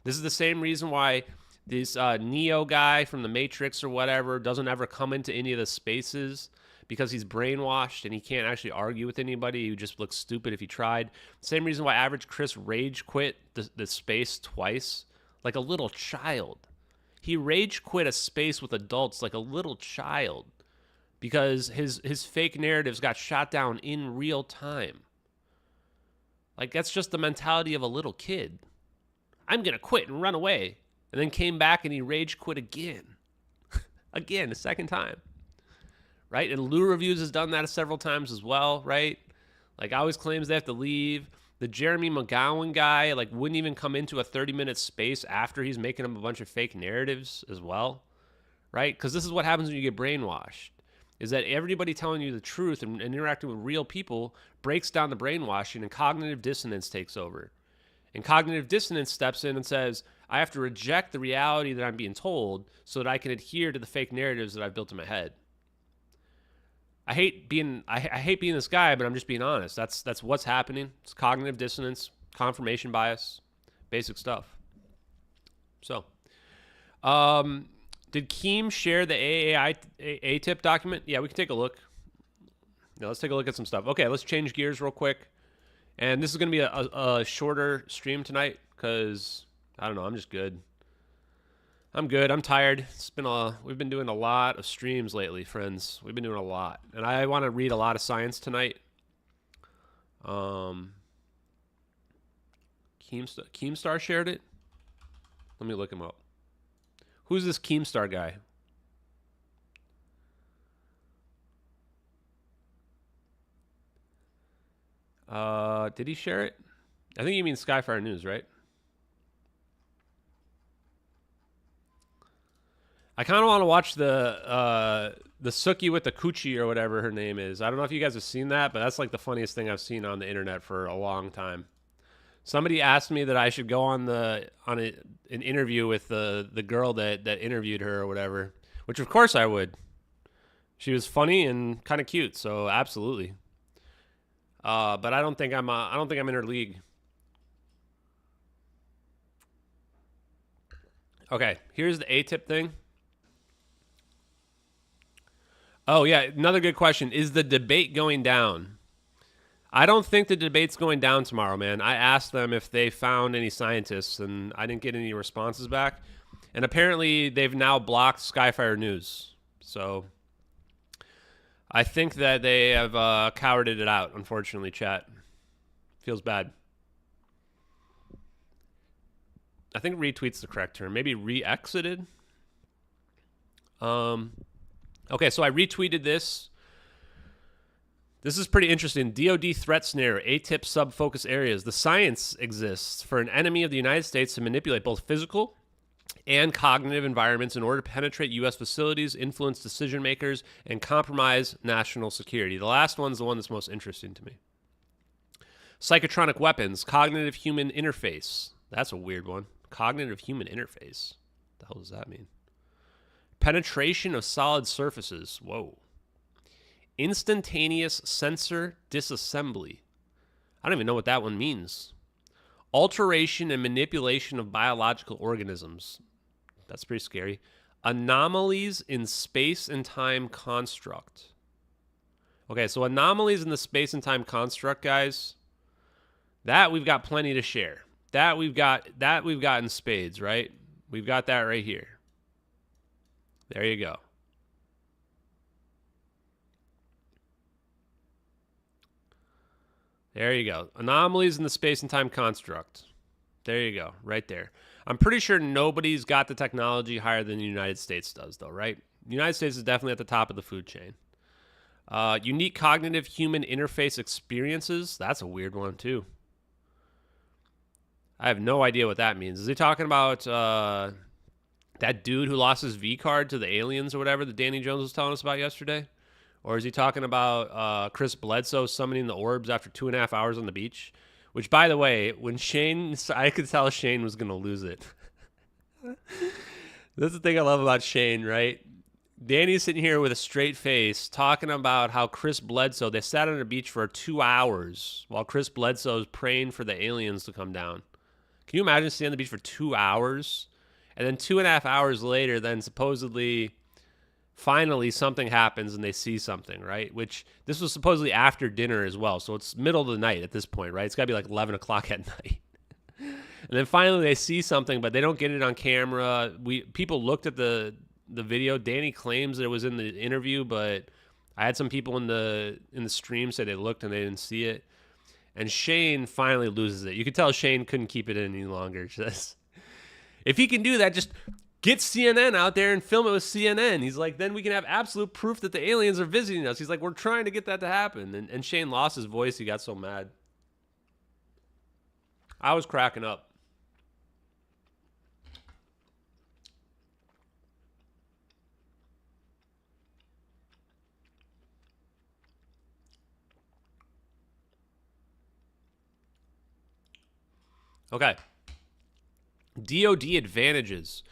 Speaker 5: This is the same reason why this Neo guy from the Matrix or whatever doesn't ever come into any of the spaces, because he's brainwashed and he can't actually argue with anybody. He would just look stupid if he tried. Same reason why Average Chris rage quit the space twice, like a little child. He rage quit a space with adults like a little child, because his fake narratives got shot down in real time. Like, that's just the mentality of a little kid. I'm going to quit and run away. And then came back and he rage quit again. Again, a second time. Right? And Lou Reviews has done that several times as well, right? Like, always claims they have to leave. The Jeremy McGowan guy, like, wouldn't even come into a 30-minute space after he's making up a bunch of fake narratives as well. Right? Because this is what happens when you get brainwashed. Is that everybody telling you the truth and interacting with real people breaks down the brainwashing, and cognitive dissonance takes over. And cognitive dissonance steps in and says, I have to reject the reality that I'm being told so that I can adhere to the fake narratives that I've built in my head. I hate being this guy, but I'm just being honest. That's what's happening. It's cognitive dissonance, confirmation bias, basic stuff. So, did Keem share the AAI-tip document? Yeah, we can take a look. Yeah, let's take a look at some stuff. Okay, let's change gears real quick. And this is going to be a shorter stream tonight because, I don't know, I'm just good. I'm good. I'm tired. We've been doing a lot of streams lately, friends. We've been doing a lot. And I want to read a lot of science tonight. Keemstar shared it? Let me look him up. Who's this Keemstar guy? Did he share it? I think you mean Skyfire News, right? I kind of want to watch the Suki with the coochie or whatever her name is. I don't know if you guys have seen that, but that's like the funniest thing I've seen on the internet for a long time. Somebody asked me that I should go on an interview with the girl that interviewed her or whatever, which of course I would. She was funny and kind of cute, so absolutely. But I don't think I'm in her league. Okay, here's the ATIP thing. Oh yeah, another good question. Is the debate going down? I don't think the debate's going down tomorrow, man. I asked them if they found any scientists, and I didn't get any responses back. And apparently they've now blocked Skyfire News. So I think that they have cowarded it out, unfortunately, chat. Feels bad. I think retweet's the correct term. Maybe re-exited? Okay, so I retweeted this. This is pretty interesting. DoD threat scenario, ATIP sub-focus areas. The science exists for an enemy of the United States to manipulate both physical and cognitive environments in order to penetrate U.S. facilities, influence decision makers, and compromise national security. The last one's the one that's most interesting to me. Psychotronic weapons, cognitive human interface. That's a weird one. Cognitive human interface. What the hell does that mean? Penetration of solid surfaces. Whoa. Instantaneous sensor disassembly. I don't even know what that one means. Alteration and manipulation of biological organisms. That's pretty scary. Anomalies in space and time construct. Okay, so anomalies in the space and time construct, guys. That we've got plenty to share. That we've got in spades, right? We've got that right here. There you go. There you go. Anomalies in the space and time construct. There you go. Right there. I'm pretty sure nobody's got the technology higher than the United States does, though, right? The United States is definitely at the top of the food chain. Unique cognitive human interface experiences. That's a weird one, too. I have no idea what that means. Is he talking about that dude who lost his V card to the aliens or whatever that Danny Jones was telling us about yesterday? Or is he talking about Chris Bledsoe summoning the orbs after 2.5 hours on the beach? Which, by the way, when Shane, I could tell Shane was going to lose it. That's the thing I love about Shane, right? Danny's sitting here with a straight face talking about how Chris Bledsoe, they sat on the beach for 2 hours while Chris Bledsoe is praying for the aliens to come down. Can you imagine sitting on the beach for 2 hours? And then 2.5 hours later, then supposedly, finally something happens and they see something, right? Which this was supposedly after dinner as well. So it's middle of the night at this point, right? It's got to be like 11 o'clock at night. And then finally they see something, but they don't get it on camera. People looked at the video. Danny claims that it was in the interview, but I had some people in the stream say they looked and they didn't see it. And Shane finally loses it. You could tell Shane couldn't keep it in any longer. Just, if he can do that, just get CNN out there and film it with CNN. He's like, then we can have absolute proof that the aliens are visiting us. He's like, we're trying to get that to happen. And Shane lost his voice. He got so mad. I was cracking up. Okay. DoD advantages.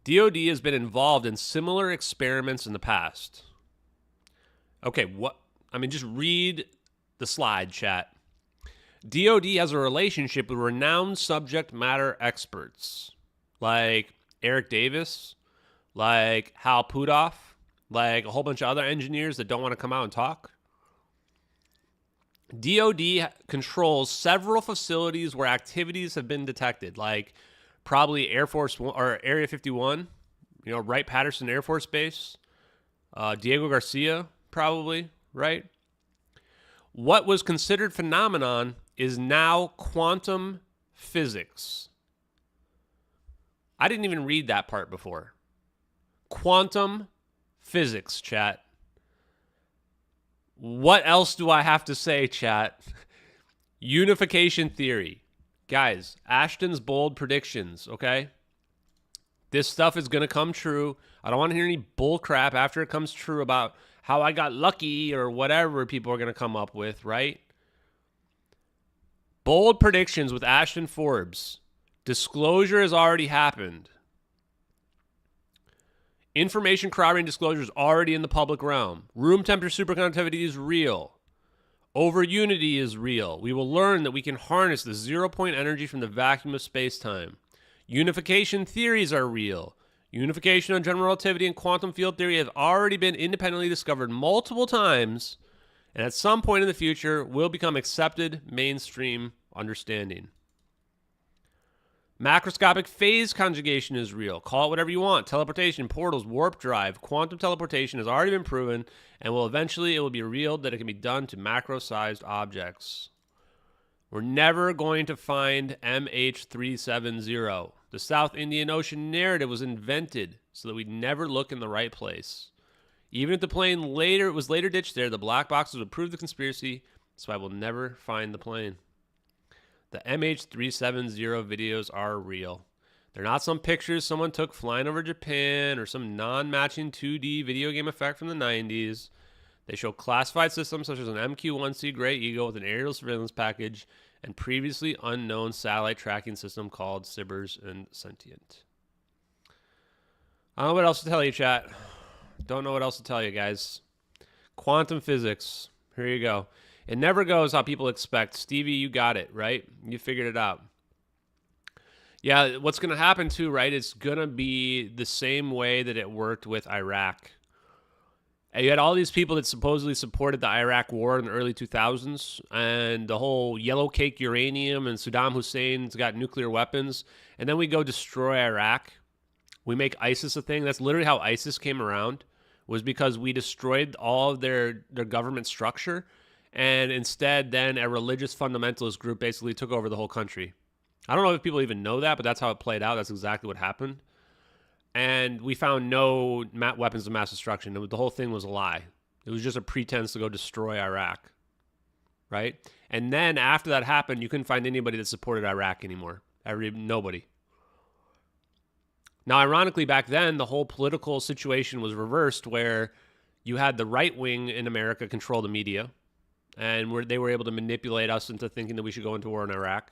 Speaker 5: DoD has been involved in similar experiments in the past. Okay, just read the slide, chat. DoD has a relationship with renowned subject matter experts like Eric Davis, like Hal Puthoff, like a whole bunch of other engineers that don't want to come out and talk. DoD controls several facilities where activities have been detected, like probably Air Force One or Area 51, Wright-Patterson Air Force Base, Diego Garcia, probably, right? What was considered phenomenon is now quantum physics. I didn't even read that part before. Quantum physics, chat. What else do I have to say, chat? Unification theory. Guys, Ashton's bold predictions, okay? This stuff is going to come true. I don't want to hear any bull crap after it comes true about how I got lucky or whatever people are going to come up with, right? Bold predictions with Ashton Forbes. Disclosure has already happened. Information corroborating disclosure is already in the public realm. Room temperature superconductivity is real. Overunity is real. We will learn that we can harness the zero-point energy from the vacuum of space-time. Unification theories are real. Unification on general relativity and quantum field theory have already been independently discovered multiple times, and at some point in the future will become accepted mainstream understanding. Macroscopic phase conjugation is real. Call it whatever you want. Teleportation, portals, warp drive, quantum teleportation has already been proven, and will eventually it will be revealed that it can be done to macro-sized objects. We're never going to find MH370. The South Indian Ocean narrative was invented so that we'd never look in the right place. Even if the plane was later ditched there, the black boxes would prove the conspiracy, so I will never find the plane. The MH370 videos are real. They're not some pictures someone took flying over Japan or some non-matching 2D video game effect from the 90s. They show classified systems such as an MQ-1C Grey Eagle with an aerial surveillance package and previously unknown satellite tracking system called Sibers and Sentient. I don't know what else to tell you, chat. Don't know what else to tell you, guys. Quantum physics. Here you go. It never goes how people expect. Stevie, you got it, right? You figured it out. Yeah, what's going to happen too, right? It's going to be the same way that it worked with Iraq. And you had all these people that supposedly supported the Iraq war in the early 2000s and the whole yellow cake uranium and Saddam Hussein's got nuclear weapons. And then we go destroy Iraq. We make ISIS a thing. That's literally how ISIS came around, was because we destroyed all of their government structure. And instead, then a religious fundamentalist group basically took over the whole country. I don't know if people even know that, but that's how it played out. That's exactly what happened. And we found no weapons of mass destruction. The whole thing was a lie. It was just a pretense to go destroy Iraq, right? And then after that happened, you couldn't find anybody that supported Iraq anymore. Nobody. Now, ironically, back then, the whole political situation was reversed, where you had the right wing in America control the media, and they were able to manipulate us into thinking that we should go into war in Iraq.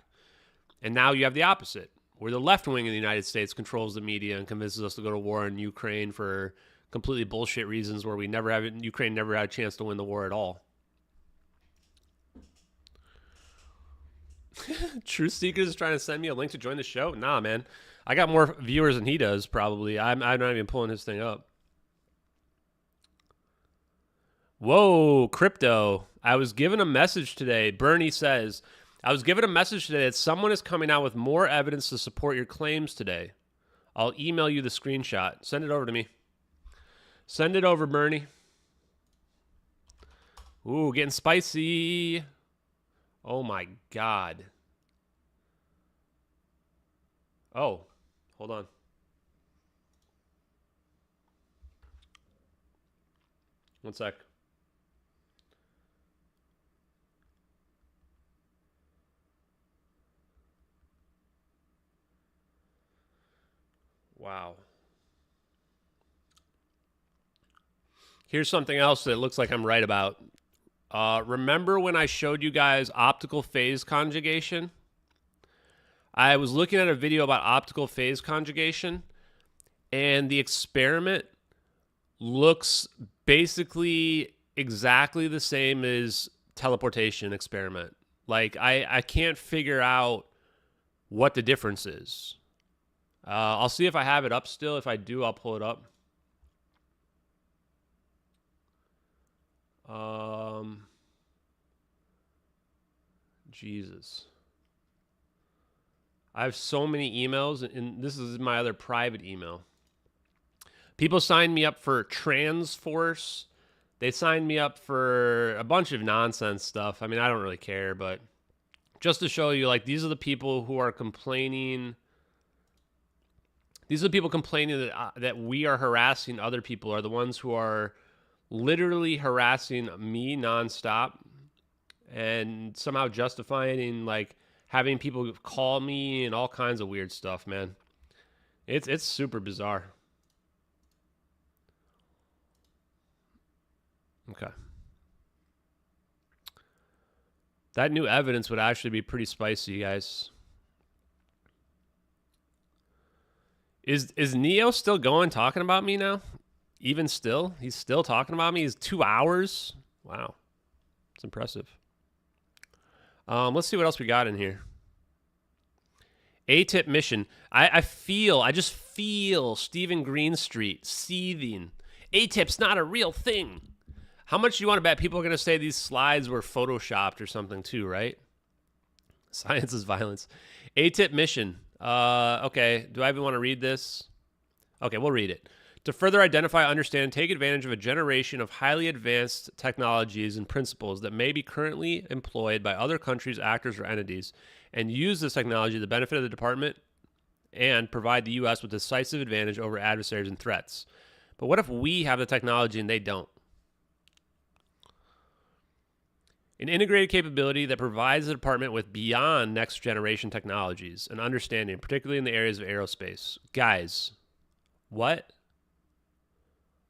Speaker 5: And now you have the opposite, where the left wing in the United States controls the media and convinces us to go to war in Ukraine for completely bullshit reasons, where Ukraine never had a chance to win the war at all. Truth Seekers is trying to send me a link to join the show. Nah, man. I got more viewers than he does, probably. I'm not even pulling his thing up. Whoa, crypto. I was given a message today. Bernie says, I was given a message today that someone is coming out with more evidence to support your claims today. I'll email you the screenshot. Send it over to me. Send it over, Bernie. Ooh, getting spicy. Oh, my God. Oh, hold on. One sec. Wow. Here's something else that looks like I'm right about. Remember when I showed you guys optical phase conjugation? I was looking at a video about optical phase conjugation, and the experiment looks basically exactly the same as teleportation experiment. Like, I can't figure out what the difference is. I'll see if I have it up still. If I do, I'll pull it up. Jesus. I have so many emails, and this is my other private email. People signed me up for Transforce. They signed me up for a bunch of nonsense stuff. I mean, I don't really care, but just to show you, like, these are the people who are complaining. These are the people complaining that we are harassing other people, are the ones who are literally harassing me nonstop and somehow justifying, like, having people call me and all kinds of weird stuff, man. It's super bizarre. Okay. That new evidence would actually be pretty spicy, guys. Is Neo still going talking about me now? Even still? He's still talking about me? He's 2 hours? Wow. It's impressive. Let's see what else we got in here. A-tip mission. I just feel Stephen Greenstreet seething. A-tip's not a real thing. How much do you want to bet people are going to say these slides were photoshopped or something too, right? Science is violence. A-tip mission. Okay, do I even want to read this? Okay, we'll read it. To further identify, understand, and take advantage of a generation of highly advanced technologies and principles that may be currently employed by other countries, actors, or entities, and use this technology to the benefit of the department and provide the U.S. with decisive advantage over adversaries and threats. But what if we have the technology and they don't? An integrated capability that provides the department with beyond next generation technologies and understanding, particularly in the areas of aerospace. Guys, what?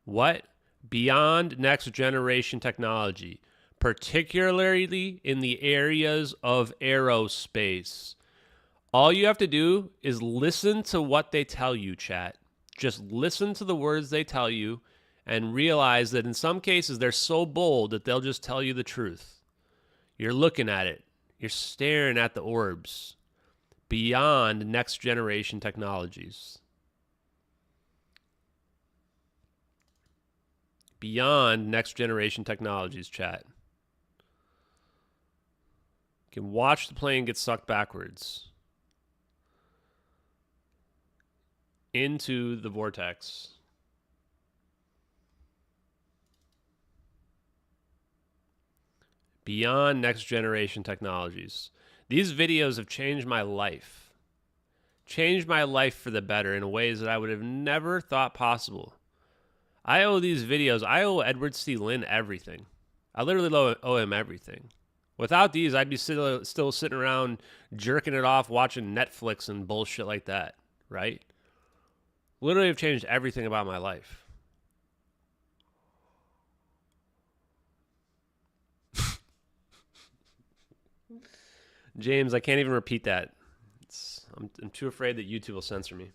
Speaker 5: What? Beyond next generation technology, particularly in the areas of aerospace. All you have to do is listen to what they tell you, chat. Just listen to the words they tell you and realize that in some cases they're so bold that they'll just tell you the truth. You're looking at it. You're staring at the orbs. Beyond next generation technologies. Beyond next generation technologies, chat. You can watch the plane get sucked backwards into the vortex. Beyond next generation technologies. These videos have changed my life. Changed my life for the better in ways that I would have never thought possible. I owe these videos. I owe Edward C. Lin everything. I literally owe him everything. Without these, I'd be still sitting around jerking it off, watching Netflix and bullshit like that, right? Literally have changed everything about my life. James, I can't even repeat that. I'm too afraid that YouTube will censor me.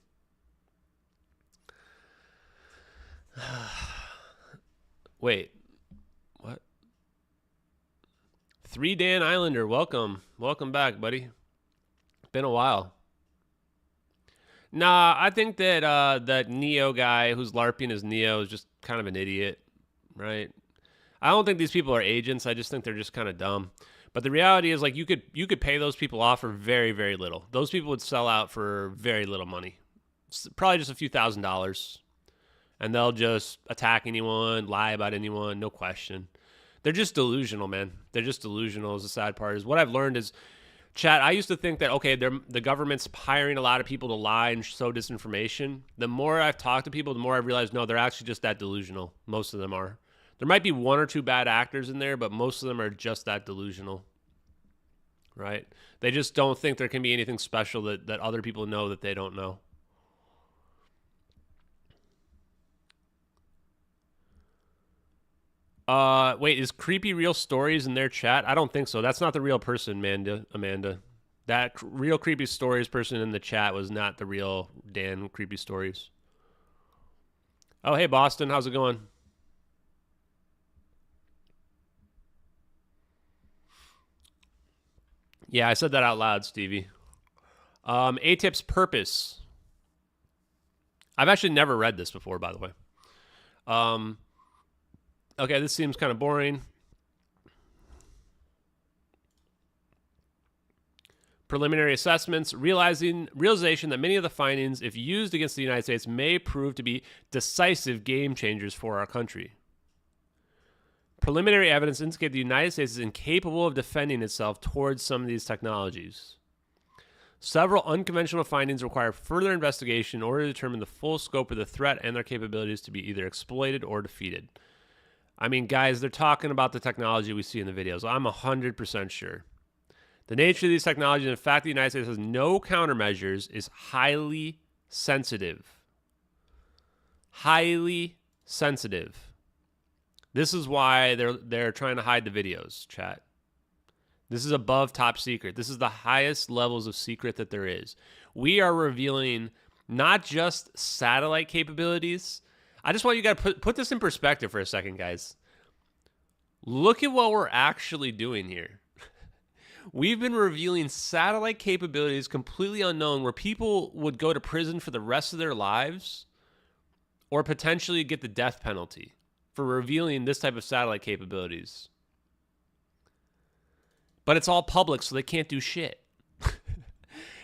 Speaker 5: Wait. What? 3 Dan Islander, welcome. Welcome back, buddy. Been a while. Nah, I think that that Neo guy who's LARPing as Neo is just kind of an idiot, right? I don't think these people are agents. I just think they're just kind of dumb. But the reality is, like, you could pay those people off for very, very little. Those people would sell out for very little money. Probably just a few $1,000s. And they'll just attack anyone, lie about anyone, no question. They're just delusional, man. They're just delusional is the sad part. Is what I've learned is, chat, I used to think that, okay, the government's hiring a lot of people to lie and sow disinformation. The more I've talked to people, the more I've realized, no, they're actually just that delusional. Most of them are. There might be 1 or 2 bad actors in there, but most of them are just that delusional, right? They just don't think there can be anything special that other people know that they don't know. Wait, is Creepy Real Stories in their chat? I don't think so. That's not the real person, Amanda. That real Creepy Stories person in the chat was not the real Dan Creepy Stories. Oh, hey, Boston. How's it going? Yeah, I said that out loud, Stevie. ATIP's purpose. I've actually never read this before, by the way. Okay, this seems kind of boring. Preliminary assessments, realization that many of the findings, if used against the United States, may prove to be decisive game changers for our country. Preliminary evidence indicates the United States is incapable of defending itself towards some of these technologies. Several unconventional findings require further investigation in order to determine the full scope of the threat and their capabilities to be either exploited or defeated. I mean, guys, they're talking about the technology we see in the videos. I'm 100% sure. The nature of these technologies and the fact the United States has no countermeasures is highly sensitive. Highly sensitive. This is why they're trying to hide the videos, chat. This is above top secret. This is the highest levels of secret that there is. We are revealing not just satellite capabilities. I just want you guys to put this in perspective for a second, guys. Look at what we're actually doing here. We've been revealing satellite capabilities completely unknown where people would go to prison for the rest of their lives or potentially get the death penalty for revealing this type of satellite capabilities. But it's all public, so they can't do shit.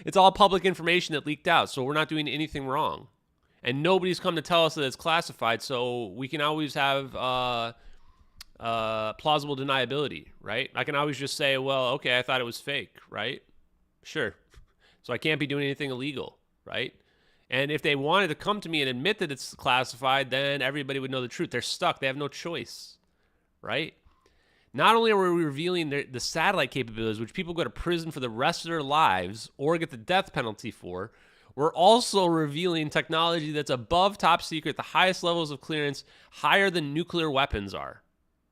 Speaker 5: It's all public information that leaked out, so we're not doing anything wrong. And nobody's come to tell us that it's classified, so we can always have plausible deniability, right? I can always just say, well, okay, I thought it was fake, right? Sure. So I can't be doing anything illegal, right? And if they wanted to come to me and admit that it's classified, then everybody would know the truth. They're stuck. They have no choice, right? Not only are we revealing the satellite capabilities, which people go to prison for the rest of their lives or get the death penalty for, we're also revealing technology that's above top secret, the highest levels of clearance, higher than nuclear weapons are.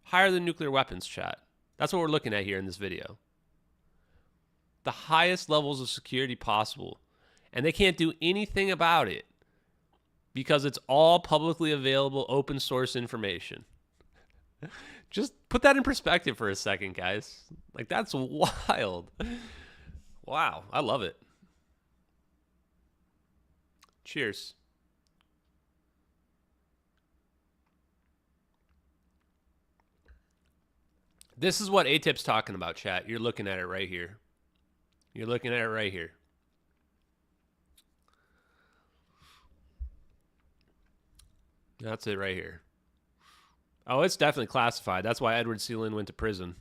Speaker 5: Higher than nuclear weapons, chat. That's what we're looking at here in this video. The highest levels of security possible. And they can't do anything about it because it's all publicly available open source information. Just put that in perspective for a second, guys. Like, that's wild. Wow, I love it. Cheers. This is what ATIP's talking about, chat. You're looking at it right here. You're looking at it right here. That's it right here. Oh, it's definitely classified. That's why Edward C. Lin went to prison.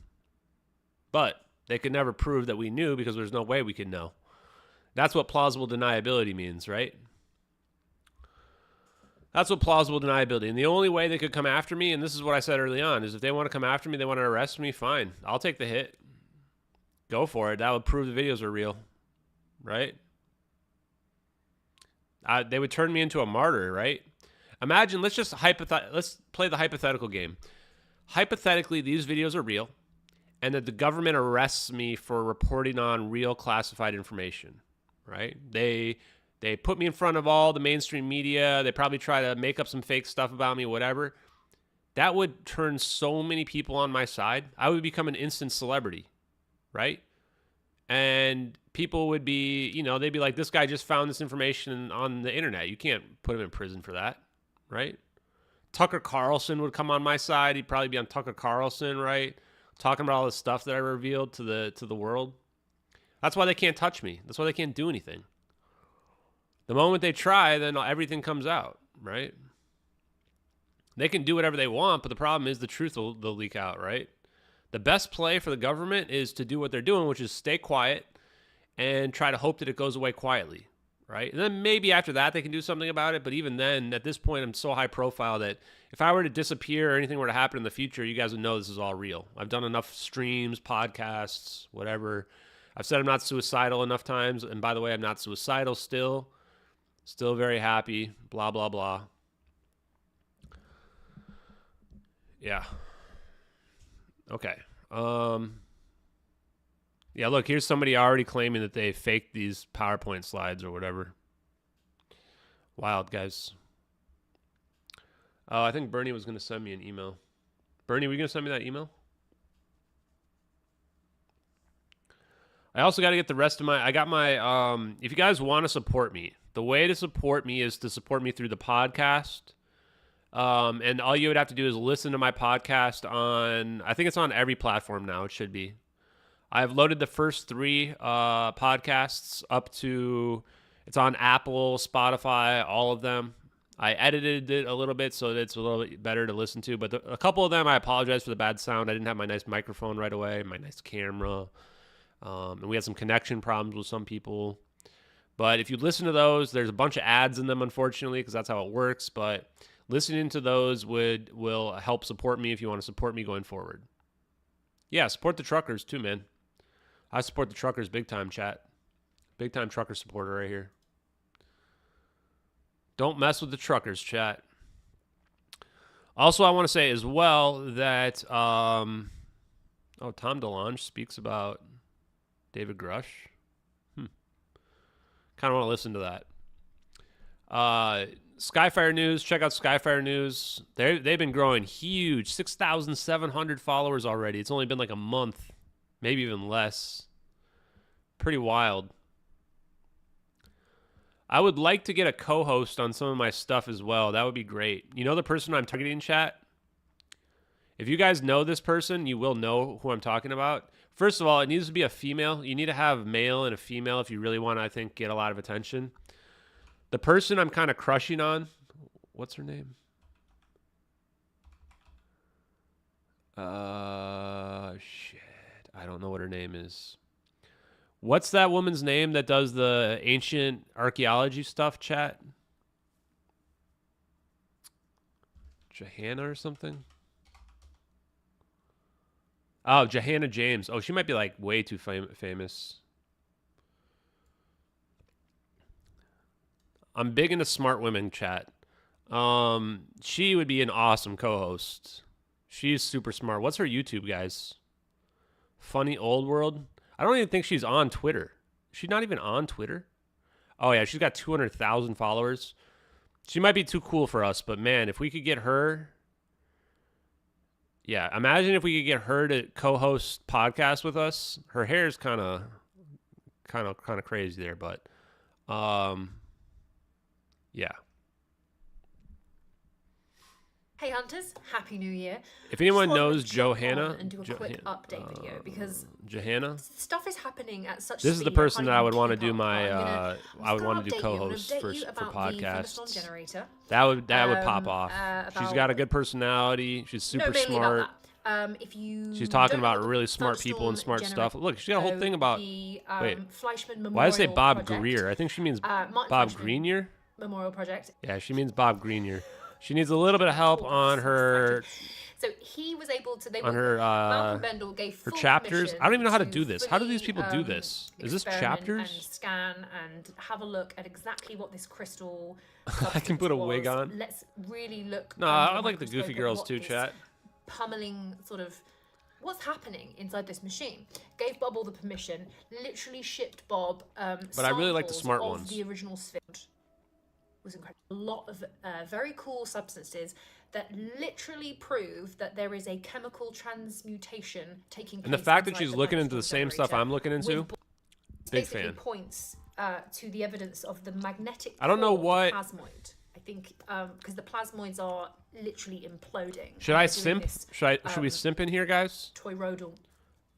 Speaker 5: But they could never prove that we knew because there's no way we could know. That's what plausible deniability means, right? That's what plausible deniability. And the only way they could come after me, and this is what I said early on, is if they want to come after me, they want to arrest me, fine. I'll take the hit. Go for it. That would prove the videos are real, right? They would turn me into a martyr, right? Imagine, let's play the hypothetical game. Hypothetically, these videos are real, and that the government arrests me for reporting on real classified information, right? They put me in front of all the mainstream media. They probably try to make up some fake stuff about me, whatever. That would turn so many people on my side. I would become an instant celebrity, right? And people would be, they'd be like, this guy just found this information on the internet. You can't put him in prison for that, right? Tucker Carlson would come on my side. He'd probably be on Tucker Carlson, right? Talking about all the stuff that I revealed to the world. That's why they can't touch me. That's why they can't do anything. The moment they try, then everything comes out, right? They can do whatever they want, but the problem is the truth will leak out, right? The best play for the government is to do what they're doing, which is stay quiet and try to hope that it goes away quietly, right? And then maybe after that they can do something about it, but even then, at this point, I'm so high profile that if I were to disappear or anything were to happen in the future, you guys would know this is all real. I've done enough streams, podcasts, whatever. I've said I'm not suicidal enough times, and by the way, I'm not suicidal still. Still very happy, blah, blah, blah. Yeah. Okay. Yeah, look, here's somebody already claiming that they faked these PowerPoint slides or whatever. Wild, guys. Oh, I think Bernie was going to send me an email. Bernie, were you going to send me that email? I also got to get the rest of my... I got my... if you guys want to support me, the way to support me is to support me through the podcast. And all you would have to do is listen to my podcast on... I think it's on every platform now. It should be. I've loaded the first 3 podcasts up to... It's on Apple, Spotify, all of them. I edited it a little bit so that it's a little bit better to listen to. But a couple of them, I apologize for the bad sound. I didn't have my nice microphone right away, my nice camera. And we had some connection problems with some people. But if you listen to those, there's a bunch of ads in them, unfortunately, because that's how it works. But listening to those will help support me if you want to support me going forward. Yeah, support the truckers too, man. I support the truckers big time, chat. Big time trucker supporter right here. Don't mess with the truckers, chat. Also, I want to say as well that Tom DeLonge speaks about David Grush. Kind of want to listen to that. Skyfire News. Check out Skyfire News. They've been growing huge. 6,700 followers already. It's only been like a month. Maybe even less. Pretty wild. I would like to get a co-host on some of my stuff as well. That would be great. You know the person I'm targeting, chat? If you guys know this person, you will know who I'm talking about. First of all, it needs to be a female. You need to have male and a female if you really want to, I think, get a lot of attention. The person I'm kind of crushing on, what's her name? Shit. I don't know what her name is. What's that woman's name that does the ancient archaeology stuff, chat? Johanna or something? Oh, Johanna James. Oh, she might be like way too famous. I'm big into smart women, chat. She would be an awesome co-host. She's super smart. What's her YouTube, guys? Funny Old World? I don't even think she's on Twitter. She's not even on Twitter? Oh, yeah, she's got 200,000 followers. She might be too cool for us, but man, if we could get her... Yeah, imagine if we could get her to co-host podcast with us. Her hair is kind of crazy there, but yeah.
Speaker 12: Hey Hunters, Happy New Year.
Speaker 5: If anyone
Speaker 12: Just
Speaker 5: knows
Speaker 12: wanted to jump
Speaker 5: Johanna,
Speaker 12: on and do a quick update video because
Speaker 5: Johanna,
Speaker 12: stuff is happening at such
Speaker 5: this is the
Speaker 12: speed,
Speaker 5: person that I would
Speaker 12: can't
Speaker 5: want to
Speaker 12: keep
Speaker 5: do
Speaker 12: up.
Speaker 5: my I would want to do
Speaker 12: update you.
Speaker 5: co-host
Speaker 12: I'm
Speaker 5: for
Speaker 12: gonna update you about the
Speaker 5: podcasts.
Speaker 12: thunderstorm generator.
Speaker 5: That would pop off. She's
Speaker 12: about-
Speaker 5: got a good personality. She's super
Speaker 12: mainly
Speaker 5: smart.
Speaker 12: about that. If you
Speaker 5: She's talking
Speaker 12: don't know
Speaker 5: about
Speaker 12: the
Speaker 5: really smart people and smart
Speaker 12: thunderstorm
Speaker 5: stuff. Look, she got a whole thing about.
Speaker 12: the,
Speaker 5: Wait,
Speaker 12: Fleischmann
Speaker 5: why does it say
Speaker 12: Memorial
Speaker 5: Bob
Speaker 12: Project,
Speaker 5: Greer? I think she means
Speaker 12: Martin
Speaker 5: Bob
Speaker 12: Fleischmann
Speaker 5: Greenier.
Speaker 12: Memorial Project.
Speaker 5: Yeah, she means Bob Greenyer. She needs a little bit of help on her.
Speaker 12: So he was able to.
Speaker 5: On her
Speaker 12: Malcolm Bendel gave
Speaker 5: her
Speaker 12: full
Speaker 5: chapters. I don't even know how to do this. How do
Speaker 12: fully,
Speaker 5: these people do this? Is this
Speaker 12: experiment
Speaker 5: chapters?
Speaker 12: And scan and have a look at exactly what this crystal.
Speaker 5: I can put a wig
Speaker 12: was.
Speaker 5: on.
Speaker 12: Let's really look.
Speaker 5: No, I like the goofy girls too, chat.
Speaker 12: Pummeling sort of. What's happening inside this machine? Gave Bob all the permission. Literally shipped Bob.
Speaker 5: But I really like the smart ones.
Speaker 12: The original sphere was incredible. A lot of very cool substances that literally prove that there is a chemical transmutation taking place.
Speaker 5: And the fact that
Speaker 12: inside
Speaker 5: she's
Speaker 12: the
Speaker 5: looking into the
Speaker 12: microscope
Speaker 5: same stuff I'm looking into, big
Speaker 12: basically
Speaker 5: fan.
Speaker 12: Points to the evidence of the magnetic.
Speaker 5: I don't know
Speaker 12: core of
Speaker 5: what.
Speaker 12: the plasmoid. I think because the plasmoids are literally imploding.
Speaker 5: Should I simp? Should we simp in here, guys?
Speaker 12: Toroidal.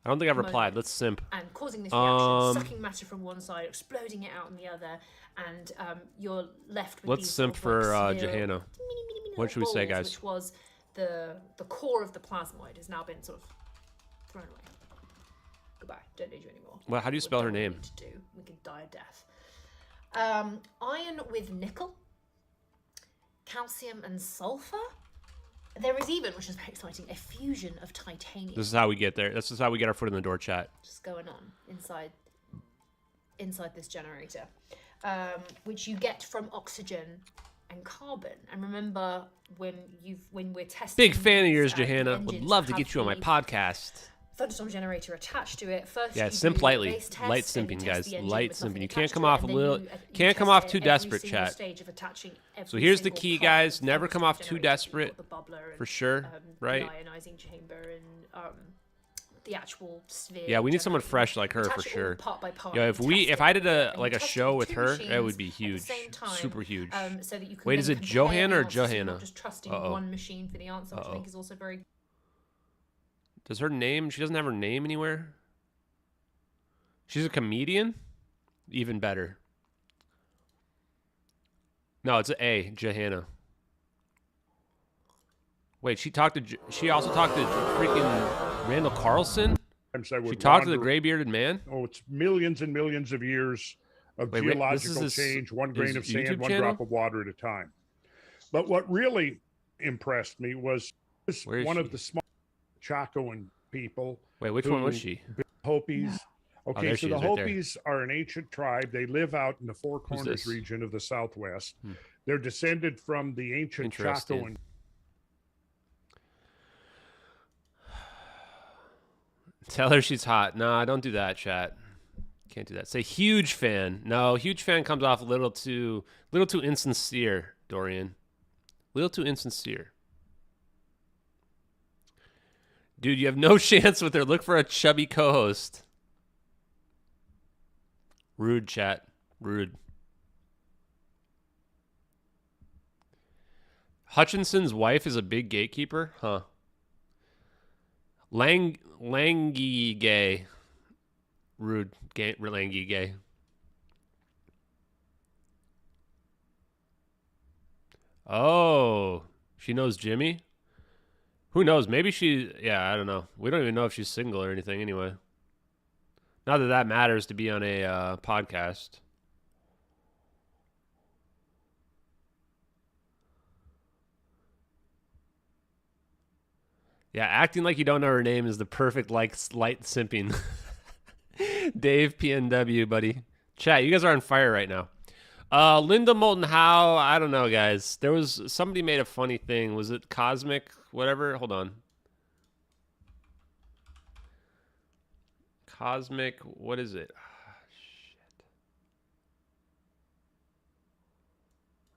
Speaker 5: I don't think I've replied. Let's simp.
Speaker 12: And causing this reaction, sucking matter from one side, exploding it out on the other, and you're left with.
Speaker 5: Let's
Speaker 12: these
Speaker 5: simp
Speaker 12: sort of,
Speaker 5: for
Speaker 12: like,
Speaker 5: Johanna. What should we say,
Speaker 12: balls,
Speaker 5: guys?
Speaker 12: Which was the core of the plasmoid has now been sort of thrown away. Goodbye. Don't need you anymore.
Speaker 5: Well, how do you spell her name?
Speaker 12: We can die a death. Iron with nickel, calcium and sulfur. There is even, which is very exciting, a fusion of titanium.
Speaker 5: This is how we get there. This is how we get our foot in the door, chat.
Speaker 12: Just going on inside this generator, which you get from oxygen and carbon. And remember when we're testing.
Speaker 5: Big fan of yours,
Speaker 12: the
Speaker 5: Johanna. Would
Speaker 12: engines
Speaker 5: love to
Speaker 12: have
Speaker 5: get you on my
Speaker 12: the
Speaker 5: podcast.
Speaker 12: thunderstorm generator attached to it. First,
Speaker 5: Yeah,
Speaker 12: you
Speaker 5: simp
Speaker 12: do the
Speaker 5: lightly.
Speaker 12: base test,
Speaker 5: Light
Speaker 12: and you
Speaker 5: simping,
Speaker 12: test
Speaker 5: guys.
Speaker 12: the engine
Speaker 5: Light
Speaker 12: with
Speaker 5: simping.
Speaker 12: nothing
Speaker 5: You can't
Speaker 12: attached
Speaker 5: come
Speaker 12: to it,
Speaker 5: off a
Speaker 12: and then
Speaker 5: little.
Speaker 12: you
Speaker 5: Can't come
Speaker 12: test
Speaker 5: off
Speaker 12: it
Speaker 5: too
Speaker 12: at every
Speaker 5: desperate,
Speaker 12: single
Speaker 5: chat.
Speaker 12: stage of attaching every
Speaker 5: So here's the
Speaker 12: single
Speaker 5: key,
Speaker 12: part
Speaker 5: guys.
Speaker 12: of the
Speaker 5: Never come off too
Speaker 12: generator. You've
Speaker 5: desperate.
Speaker 12: got the bubbler and,
Speaker 5: For sure, right?
Speaker 12: The ionizing chamber and the actual sphere.
Speaker 5: Yeah, we need someone
Speaker 12: generator.
Speaker 5: fresh like her
Speaker 12: You
Speaker 5: for
Speaker 12: attach it all
Speaker 5: sure.
Speaker 12: part by part
Speaker 5: Yeah,
Speaker 12: and
Speaker 5: if
Speaker 12: test
Speaker 5: I
Speaker 12: it.
Speaker 5: did
Speaker 12: And you
Speaker 5: a
Speaker 12: test
Speaker 5: show
Speaker 12: it
Speaker 5: with
Speaker 12: two
Speaker 5: her, that
Speaker 12: machines
Speaker 5: would be
Speaker 12: at the
Speaker 5: huge,
Speaker 12: same time,
Speaker 5: super huge.
Speaker 12: so that you can
Speaker 5: Wait,
Speaker 12: then
Speaker 5: is it
Speaker 12: compare
Speaker 5: Johanna or
Speaker 12: the answers, so you're
Speaker 5: Johanna?
Speaker 12: not just trusting
Speaker 5: Uh-oh.
Speaker 12: one machine for the answer, which I think is also very.
Speaker 5: Does her name? She doesn't have her name anywhere. She's a comedian. Even better. No, it's an A. Johanna. Wait, she also talked to freaking Randall Carlson. She talked to the gray-bearded man.
Speaker 13: Oh, it's millions and millions of years of geological change, one grain of sand, one drop of water at a time. But what really impressed me was one of the small Chacoan people.
Speaker 5: Wait, which one was she?
Speaker 13: Hopis. Okay,
Speaker 5: there
Speaker 13: so
Speaker 5: she
Speaker 13: the
Speaker 5: is, right there.
Speaker 13: Hopis are an ancient tribe. They live out in the Four Corners
Speaker 5: this?
Speaker 13: region of the Southwest. They're descended from the ancient
Speaker 5: Interesting.
Speaker 13: Chacoan.
Speaker 5: Tell her she's hot. Nah, don't do that, chat. Can't do that. Say huge fan. No, huge fan comes off a little too insincere, Dorian. Little too insincere. Dude, you have no chance with her. Look for a chubby co-host. Rude, chat. Rude. Hutchinson's wife is a big gatekeeper? Huh. Langy gay. Rude. Langy gay. Oh. She knows Jimmy? Who knows? Maybe yeah, I don't know. We don't even know if she's single or anything anyway. Not that that matters to be on a podcast. Yeah, acting like you don't know her name is the perfect light simping. Dave PNW, buddy. Chat, you guys are on fire right now. Linda Moulton Howe, I don't know, guys. There was somebody made a funny thing. Was it Cosmic? Whatever. Hold on. Cosmic. What is it? Shit.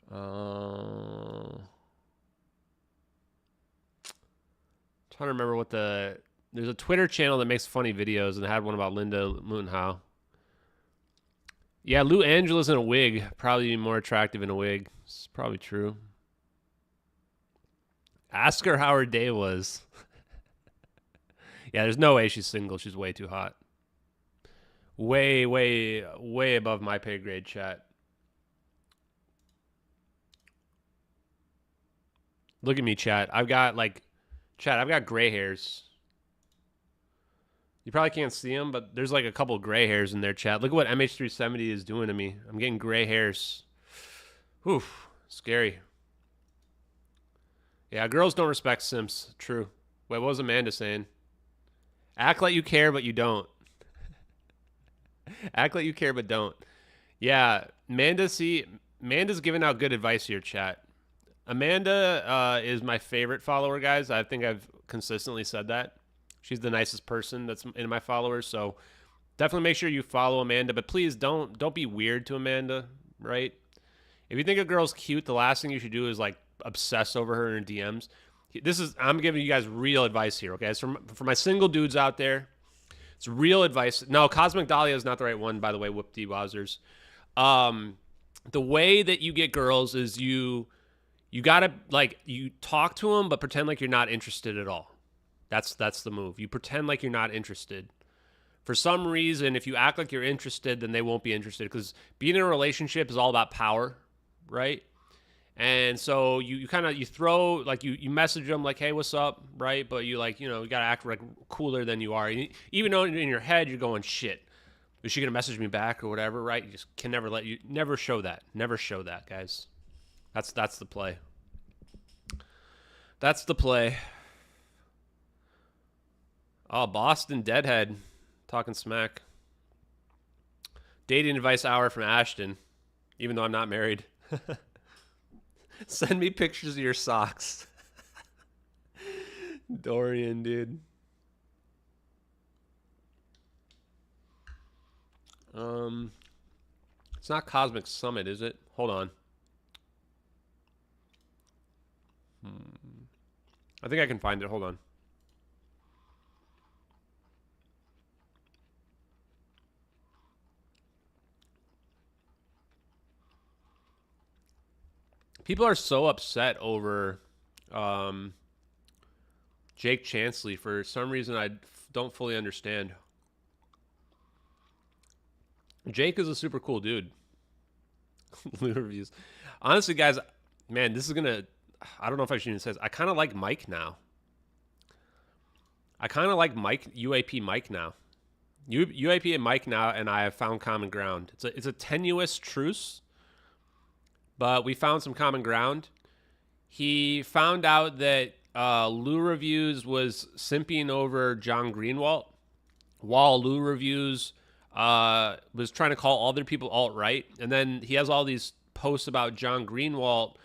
Speaker 5: Trying to remember what there's a Twitter channel that makes funny videos and it had one about Linda Moulton Howe. Yeah, Lou Angela's in a wig. Probably be more attractive in a wig. It's probably true. Ask her how her day was. Yeah, there's no way she's single. She's way too hot. Way, way, way above my pay grade, chat. Look at me, chat. I've got gray hairs. You probably can't see them, but there's like a couple gray hairs in there, chat. Look at what MH370 is doing to me. I'm getting gray hairs. Oof, scary. Yeah, girls don't respect simps. True. Wait, what was Amanda saying? Act like you care, but you don't. Act like you care, but don't. Yeah, Amanda's giving out good advice here, chat. Amanda is my favorite follower, guys. I think I've consistently said that. She's the nicest person that's in my followers, so definitely make sure you follow Amanda, but please don't be weird to Amanda, right? If you think a girl's cute, the last thing you should do is like obsess over her in her DMs. I'm giving you guys real advice here, okay? It's for my single dudes out there. It's real advice. No, Cosmic Dahlia is not the right one, by the way, whoop-de-wowzers. The way that you get girls is you gotta, like, you talk to them, but pretend like you're not interested at all. That's the move. You pretend like you're not interested. For some reason, if you act like you're interested, then they won't be interested, because being in a relationship is all about power, right? And so you throw, like, you message them like, hey, what's up, right? But you, like, you know, you got to act like cooler than you are. Even though in your head you're going, shit, is she going to message me back or whatever, right? You just can never show that. Never show that, guys. That's the play. That's the play. Oh, Boston Deadhead talking smack. Dating advice hour from Ashton, even though I'm not married. Send me pictures of your socks. Dorian, dude. It's not Cosmic Summit, is it? Hold on. I think I can find it. Hold on. People are so upset over Jake Chansley for some reason I don't fully understand. Jake is a super cool dude. Loot reviews. Honestly, guys, man, this is gonna... I don't know if I should even say this. I kind of like Mike now. I kind of like UAP Mike now. UAP and Mike now, and I have found common ground. It's a tenuous truce, but we found some common ground. He found out that Lou Reviews was simping over John Greenwalt, while Lou Reviews was trying to call other people alt-right. And then he has all these posts about John Greenwalt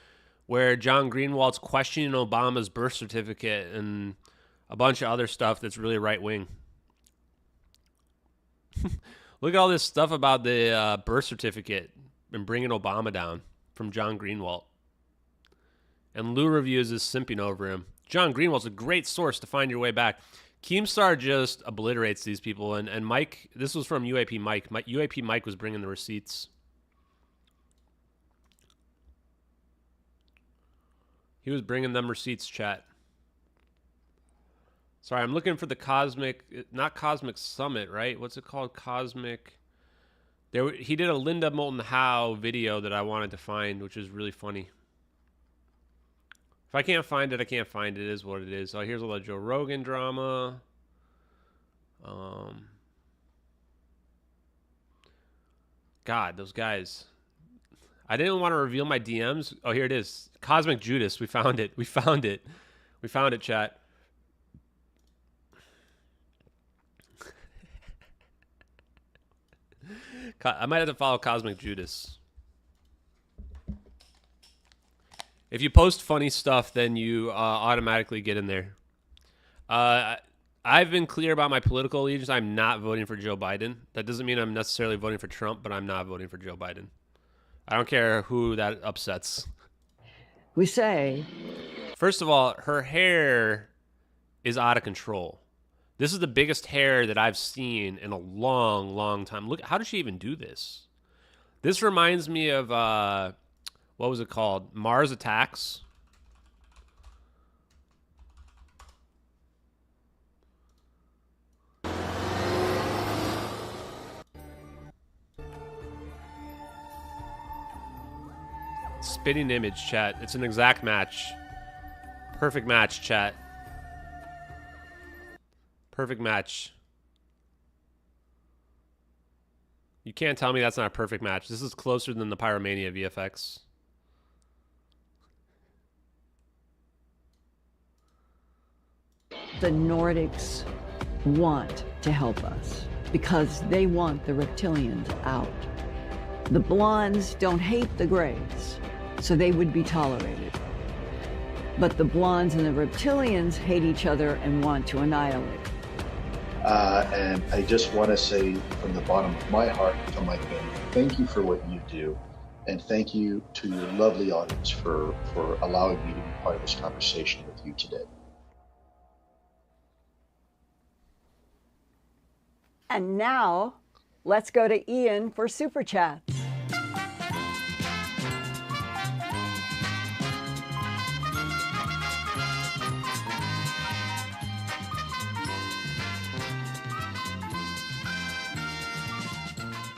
Speaker 5: where John Greenwalt's questioning Obama's birth certificate and a bunch of other stuff that's really right-wing. Look at all this stuff about the birth certificate and bringing Obama down from John Greenwalt. And Lou Reviews is simping over him. John Greenwalt's a great source to find your way back. Keemstar just obliterates these people. And Mike, this was from UAP Mike. UAP Mike was bringing the receipts. He was bringing them receipts, chat. Sorry, I'm looking for the Cosmic, not Cosmic Summit, right? What's it called? Cosmic. He did a Linda Moulton Howe video that I wanted to find, which is really funny. If I can't find it, I can't find it. It is what it is. Oh, here's a lot of Joe Rogan drama. God, those guys. I didn't want to reveal my DMs. Oh, here it is. Cosmic Judas. We found it. We found it. We found it, chat. I might have to follow Cosmic Judas. If you post funny stuff, then you automatically get in there. I've been clear about my political allegiance. I'm not voting for Joe Biden. That doesn't mean I'm necessarily voting for Trump, but I'm not voting for Joe Biden. I don't care who that upsets.
Speaker 14: We say...
Speaker 5: First of all, her hair is out of control. This is the biggest hair that I've seen in a long, long time. Look, how does she even do this? This reminds me of, what was it called? Mars Attacks. Spitting image, chat. It's an exact match. Perfect match, chat. Perfect match. You can't tell me that's not a perfect match. This is closer than the Pyromania VFX.
Speaker 14: the Nordics want to help us because they want the reptilians out. The blondes don't hate the grays, so they would be tolerated. But the blondes and the reptilians hate each other and want to annihilate.
Speaker 15: And I just want to say from the bottom of my heart to my family, thank you for what you do. And thank you to your lovely audience for allowing me to be part of this conversation with you today.
Speaker 14: And now, let's go to Ian for Super Chats.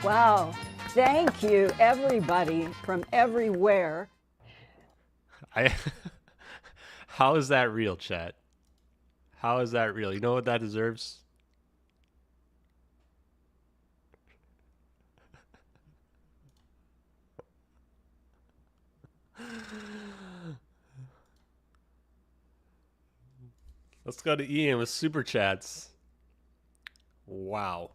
Speaker 14: Wow. Thank you, everybody from everywhere.
Speaker 5: How is that real, chat? How is that real? You know what that deserves? Let's go to Ian with Super Chats. Wow.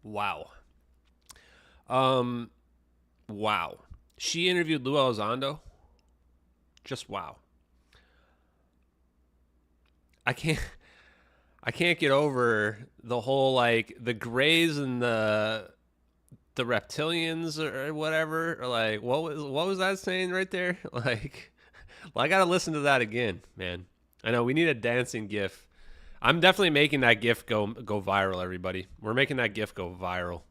Speaker 5: Wow. Wow. She interviewed Lou Elizondo. Just wow. I can't get over the whole, like, the Greys and the reptilians or whatever. Or like, what was that saying right there? Like, well, I gotta listen to that again, man. I know we need a dancing GIF. I'm definitely making that GIF go viral, everybody. We're making that GIF go viral.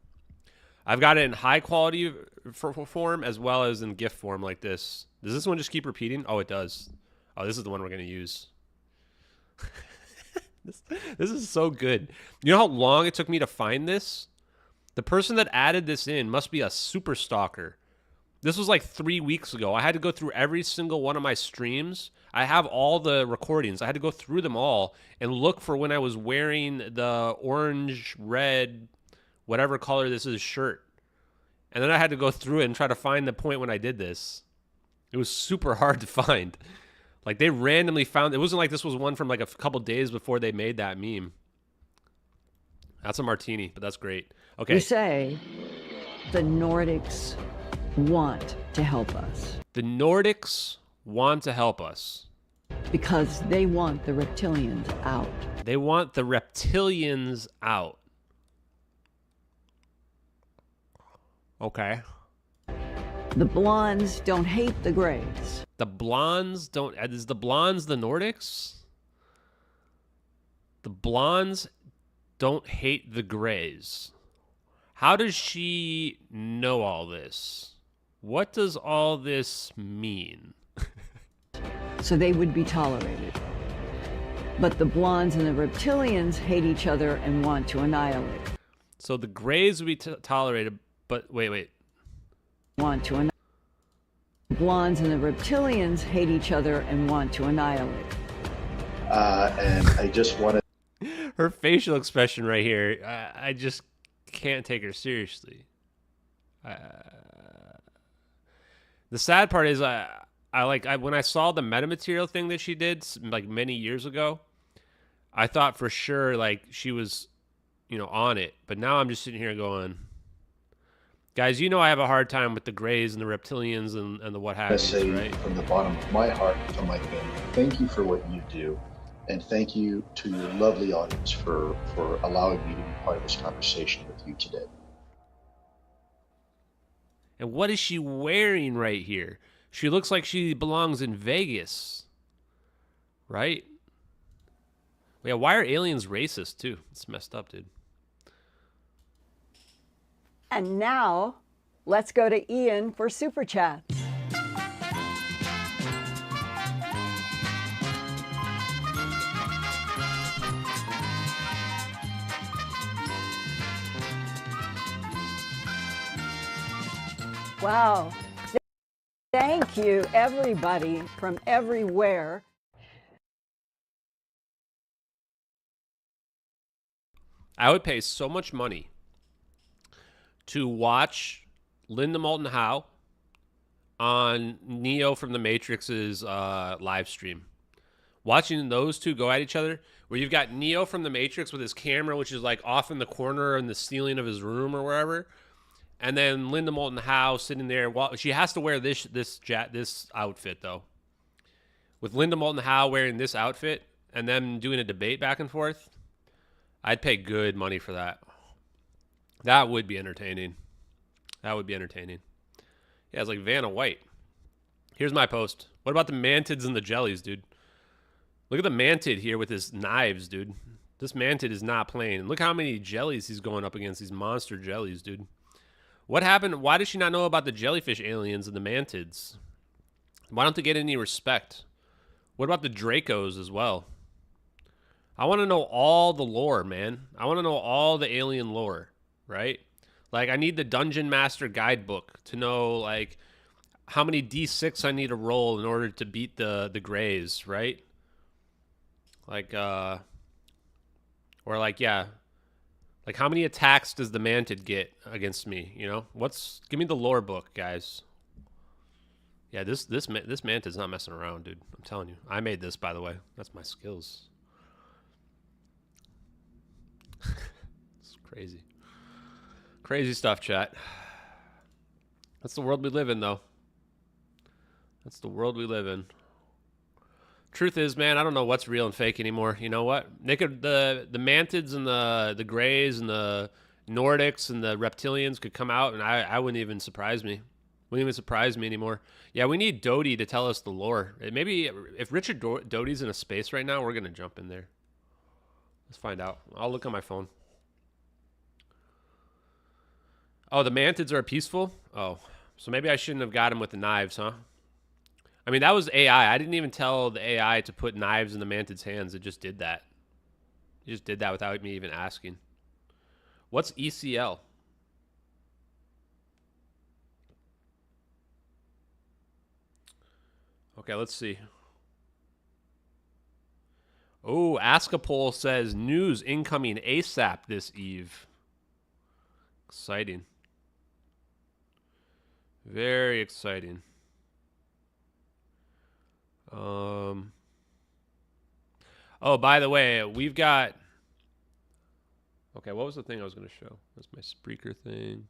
Speaker 5: I've got it in high quality form as well as in GIF form like this. Does this one just keep repeating? Oh, it does. Oh, this is the one we're going to use. This is so good. You know how long it took me to find this? The person that added this in must be a super stalker. This was like 3 weeks ago. I had to go through every single one of my streams. I have all the recordings. I had to go through them all and look for when I was wearing the orange, red, whatever color this is shirt. And then I had to go through it and try to find the point when I did this. It was super hard to find. Like, they randomly found, it wasn't like this was one from like a couple days before they made that meme. That's a martini, but that's great. Okay.
Speaker 14: You say the Nordics want to help us.
Speaker 5: The Nordics want to help us.
Speaker 14: Because they want the reptilians out.
Speaker 5: They want the reptilians out. Okay.
Speaker 14: The blondes don't hate the grays.
Speaker 5: The blondes don't... Is the blondes the Nordics? The blondes don't hate the grays. How does she know all this? What does all this mean?
Speaker 14: So they would be tolerated. But the blondes and the reptilians hate each other and want to annihilate.
Speaker 5: So the grays would be tolerated, but wait.
Speaker 14: Want to annihilate. Blondes and the reptilians hate each other and want to annihilate.
Speaker 15: And I just want to...
Speaker 5: Her facial expression right here, I just can't take her seriously. The sad part is, when I saw the metamaterial thing that she did like many years ago, I thought for sure like she was, on it. But now I'm just sitting here going, guys, I have a hard time with the Greys and the reptilians and the what have you,
Speaker 15: say
Speaker 5: right?
Speaker 15: From the bottom of my heart to my family, thank you for what you do. And thank you to your lovely audience for allowing me to be part of this conversation with you today.
Speaker 5: And what is she wearing right here? She looks like she belongs in Vegas. Right? Yeah, why are aliens racist too? It's messed up, dude.
Speaker 14: And now, let's go to Ian for Super Chats. Wow. Thank you, everybody from everywhere.
Speaker 5: I would pay so much money to watch Linda Moulton Howe on Neo from the Matrix's live stream. Watching those two go at each other, where you've got Neo from the Matrix with his camera, which is like off in the corner in the ceiling of his room or wherever, and then Linda Moulton Howe sitting there. She has to wear this outfit though. With Linda Moulton Howe wearing this outfit and them doing a debate back and forth, I'd pay good money for that. That would be entertaining. That would be entertaining. Yeah, it's like Vanna White. Here's my post. What about the mantids and the jellies, dude? Look at the mantid here with his knives, dude. This mantid is not playing. Look how many jellies he's going up against, these monster jellies, dude. What happened? Why does she not know about the jellyfish aliens and the mantids? Why don't they get any respect? What about the Dracos as well? I want to know all the lore, man. I want to know all the alien lore, right? Like, I need the Dungeon Master guidebook to know, like, how many D6 I need to roll in order to beat the Greys, right? Like, or like, yeah. Like, how many attacks does the Mantid get against me, you know? Give me the lore book, guys. Yeah, this Mantid's not messing around, dude. I'm telling you. I made this, by the way. That's my skills. It's crazy. Crazy stuff, chat. That's the world we live in, though. That's the world we live in. Truth is, man, I don't know what's real and fake anymore. You know what? They could the Mantids and the Greys and the Nordics and the reptilians could come out, and I wouldn't even surprise me. Wouldn't even surprise me anymore. Yeah, we need Doty to tell us the lore. Maybe if Richard Doty's in a space right now, we're gonna jump in there. Let's find out. I'll look on my phone. Oh, the Mantids are peaceful? Oh, so maybe I shouldn't have got him with the knives, huh? I mean, that was AI. I didn't even tell the AI to put knives in the Mantid's hands. It just did that. It just did that without me even asking. What's ECL? Okay, let's see. Oh, Askapol says news incoming ASAP this eve. Exciting. Very exciting. Oh, by the way, we've got... Okay, what was the thing I was going to show? That's my Spreaker thing.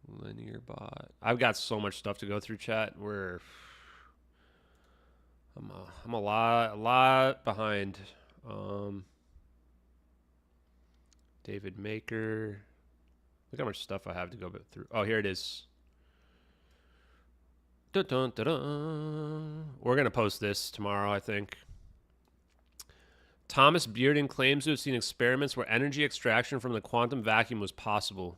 Speaker 5: Linear bot. I've got so much stuff to go through, chat. I'm a lot behind. David Maker. Look how much stuff I have to go through. Oh, here it is. Dun, dun, dun, dun. We're going to post this tomorrow, I think. Thomas Bearden claims to have seen experiments where energy extraction from the quantum vacuum was possible.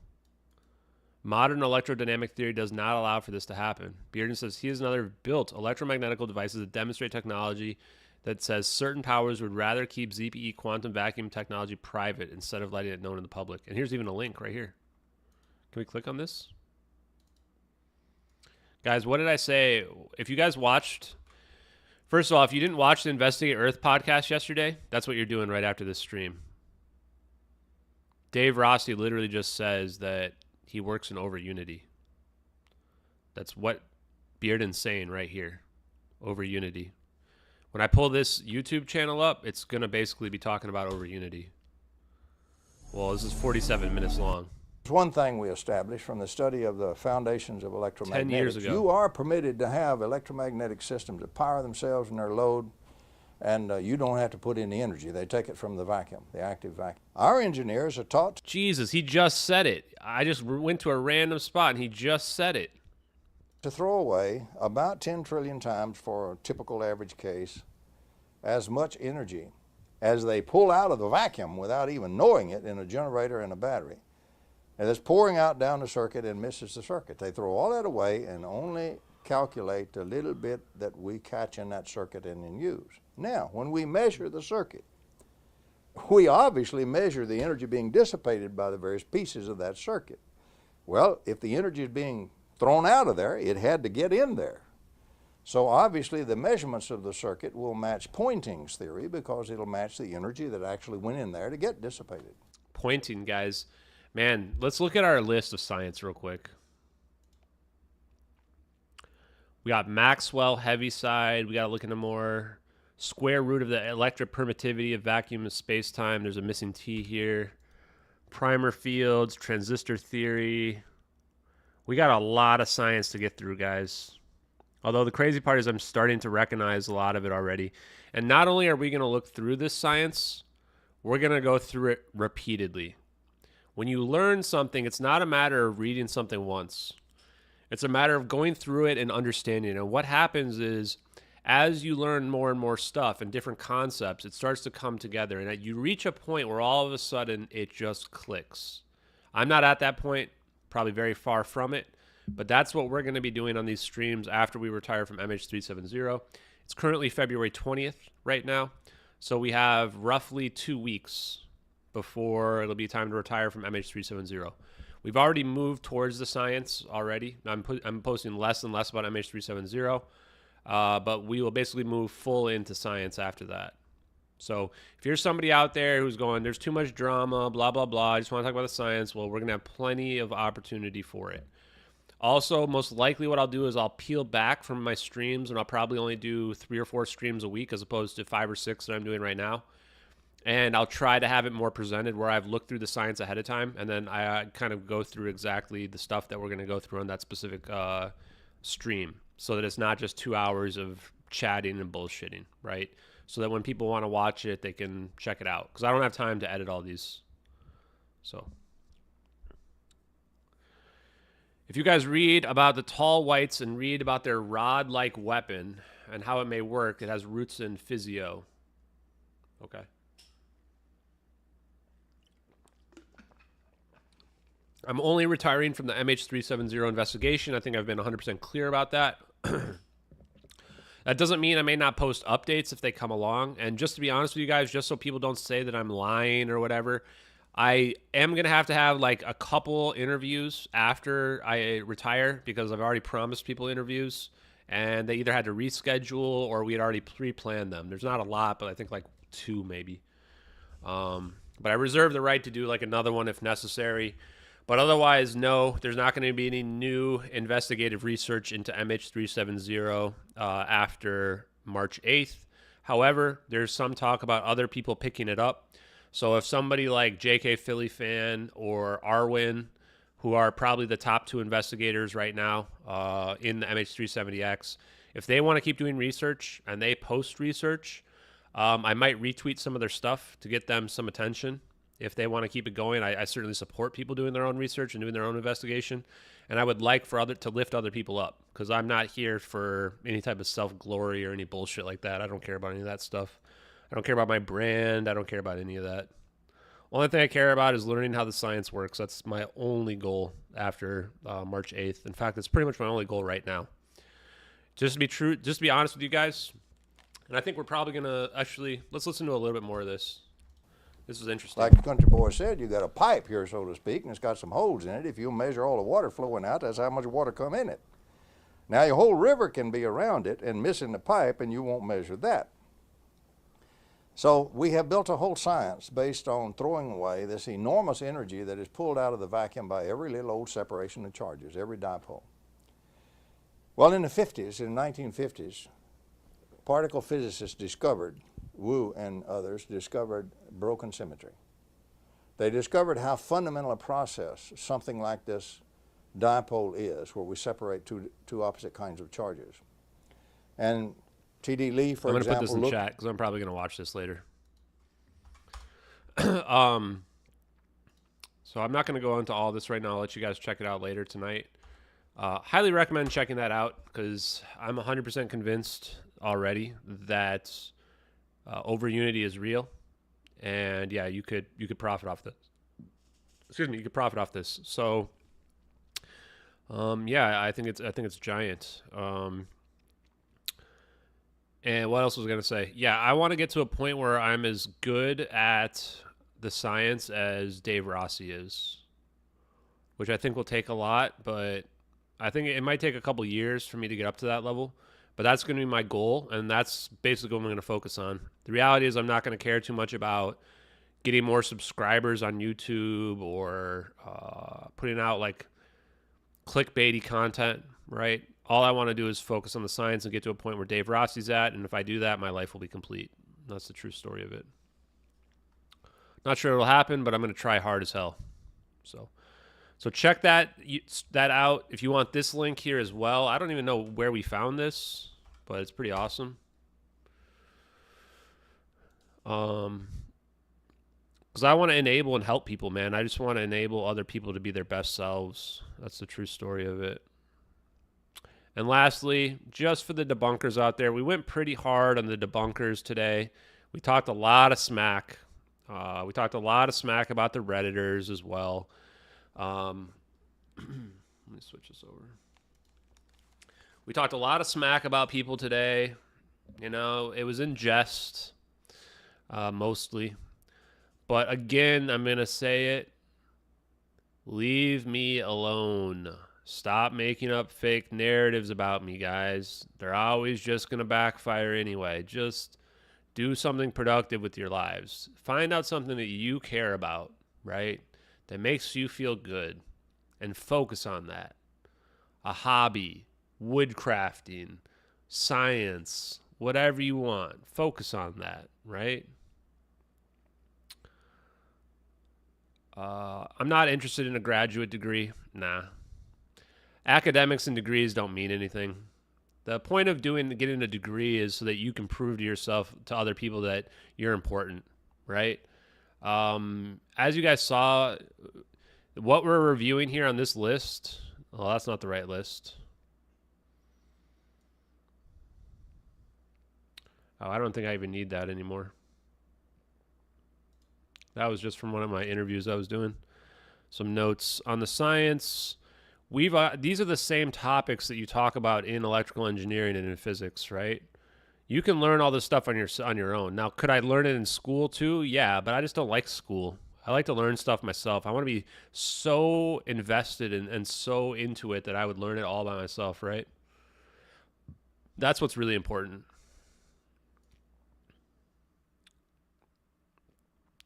Speaker 5: Modern electrodynamic theory does not allow for this to happen. Bearden says he has another built electromagnetical devices that demonstrate technology that says certain powers would rather keep ZPE quantum vacuum technology private instead of letting it known in the public. And here's even a link right here. Can we click on this? Guys, what did I say? If you guys watched... First of all, if you didn't watch the Investigate Earth podcast yesterday, that's what you're doing right after this stream. Dave Rossi literally just says that he works in Overunity. That's what Bearden's saying right here. Overunity. When I pull this YouTube channel up, it's going to basically be talking about Overunity. Well, this is 47 minutes long.
Speaker 16: One thing we established from the study of the foundations of electromagnetics.
Speaker 5: 10 years ago.
Speaker 16: You are permitted to have electromagnetic systems that power themselves and their load, and you don't have to put in the energy. They take it from the vacuum, the active vacuum. Our engineers are taught...
Speaker 5: Jesus, he just said it. I just went to a random spot, and he just said it.
Speaker 16: ...to throw away about 10 trillion times for a typical average case as much energy as they pull out of the vacuum without even knowing it in a generator and a battery. And it's pouring out down the circuit and misses the circuit. They throw all that away and only calculate the little bit that we catch in that circuit and then use. Now, when we measure the circuit, we obviously measure the energy being dissipated by the various pieces of that circuit. Well, if the energy is being thrown out of there, it had to get in there. So obviously the measurements of the circuit will match Poynting's theory because it'll match the energy that actually went in there to get dissipated.
Speaker 5: Poynting, guys. Man, let's look at our list of science real quick. We got Maxwell Heaviside. We got to look into more square root of the electric permittivity of vacuum of space-time. There's a missing T here. Primer fields, transistor theory. We got a lot of science to get through, guys. Although the crazy part is I'm starting to recognize a lot of it already. And not only are we going to look through this science, we're going to go through it repeatedly. When you learn something, it's not a matter of reading something once. It's a matter of going through it and understanding it. And what happens is, as you learn more and more stuff and different concepts, it starts to come together. And you reach a point where all of a sudden it just clicks. I'm not at that point, probably very far from it. But that's what we're going to be doing on these streams after we retire from MH370. It's currently February 20th right now. So we have roughly 2 weeks before it'll be time to retire from MH370. We've already moved towards the science already. I'm posting less and less about MH370. But we will basically move full into science after that. So if you're somebody out there who's going, there's too much drama, blah, blah, blah, I just want to talk about the science, well, we're going to have plenty of opportunity for it. Also, most likely what I'll do is I'll peel back from my streams, and I'll probably only do 3 or 4 streams a week as opposed to 5 or 6 that I'm doing right now. And I'll try to have it more presented where I've looked through the science ahead of time, and then I kind of go through exactly the stuff that we're going to go through on that specific stream, so that it's not just 2 hours of chatting and bullshitting, right? So that when people want to watch it, they can check it out. Because I don't have time to edit all these. So if you guys read about the tall whites and read about their rod-like weapon and how it may work, it has roots in physio. Okay. I'm only retiring from the MH370 investigation. I think I've been 100% clear about that. That doesn't mean I may not post updates if they come along. And just to be honest with you guys, just so people don't say that I'm lying or whatever, I am going to have like a couple interviews after I retire because I've already promised people interviews and they either had to reschedule or we had already pre-planned them. There's not a lot, but I think like 2 maybe. But I reserve the right to do like another one if necessary. But otherwise, no, there's not going to be any new investigative research into MH370 after March 8th. However, there's some talk about other people picking it up. So if somebody like JK Philly Fan or Arwin, who are probably the top 2 investigators right now in the MH370X, if they want to keep doing research and they post research, I might retweet some of their stuff to get them some attention. If they want to keep it going, I certainly support people doing their own research and doing their own investigation. And I would like for to lift other people up because I'm not here for any type of self-glory or any bullshit like that. I don't care about any of that stuff. I don't care about my brand. I don't care about any of that. Only thing I care about is learning how the science works. That's my only goal after March 8th. In fact, it's pretty much my only goal right now. Just to be honest with you guys, and I think we're probably going to actually, let's listen to a little bit more of this. This is interesting.
Speaker 16: Like the country boy said, you got a pipe here, so to speak, and it's got some holes in it. If you measure all the water flowing out, that's how much water come in it. Now, your whole river can be around it and missing the pipe, and you won't measure that. So we have built a whole science based on throwing away this enormous energy that is pulled out of the vacuum by every little old separation of charges, every dipole. Well, in the 50s, in the 1950s, particle physicists discovered, Wu and others discovered broken symmetry. They discovered how fundamental a process something like this dipole is, where we separate two opposite kinds of charges. And T.D. Lee, for example,
Speaker 5: I'm going to put this in chat because I'm probably going to watch this later. So I'm not going to go into all this right now. I'll let you guys check it out later tonight. Highly recommend checking that out because I'm 100% convinced already that Overunity is real, and yeah, you could profit off this. Excuse me, you could profit off this. So, yeah, I think it's giant. And what else was I gonna say? Yeah, I want to get to a point where I'm as good at the science as Dave Rossi is, which I think will take a lot, but I think it might take a couple years for me to get up to that level. But that's going to be my goal, and that's basically what I'm going to focus on. The reality is I'm not going to care too much about getting more subscribers on YouTube or putting out like clickbaity content, right? All I want to do is focus on the science and get to a point where Dave Rossi's at, and if I do that, my life will be complete. That's the true story of it. Not sure it'll happen, but I'm going to try hard as hell. So check that out. If you want this link here as well, I don't even know where we found this, but it's pretty awesome. Because I want to enable and help people, man. I just want to enable other people to be their best selves. That's the true story of it. And lastly, just for the debunkers out there, we went pretty hard on the debunkers today. We talked a lot of smack. We talked a lot of smack about the redditors as well. Let me switch this over. We talked a lot of smack about people today. You know, it was in jest, mostly. But again, I'm going to say it. Leave me alone. Stop making up fake narratives about me, guys. They're always just going to backfire anyway. Just do something productive with your lives. Find out something that you care about, right? That makes you feel good. And focus on that. A hobby, woodcrafting, science, whatever you want. Focus on that, right? I'm not interested in a graduate degree. Nah. Academics and degrees don't mean anything. The point of getting a degree is so that you can prove to yourself, to other people, that you're important, right? As you guys saw, what we're reviewing here on this list, well, that's not the right list. Oh, I don't think I even need that anymore. That was just from one of my interviews I was doing. Some notes on the science. These are the same topics that you talk about in electrical engineering and in physics, right? You can learn all this stuff on your own. Now, could I learn it in school too? Yeah, but I just don't like school. I like to learn stuff myself. I want to be so invested and so into it that I would learn it all by myself, right? That's what's really important.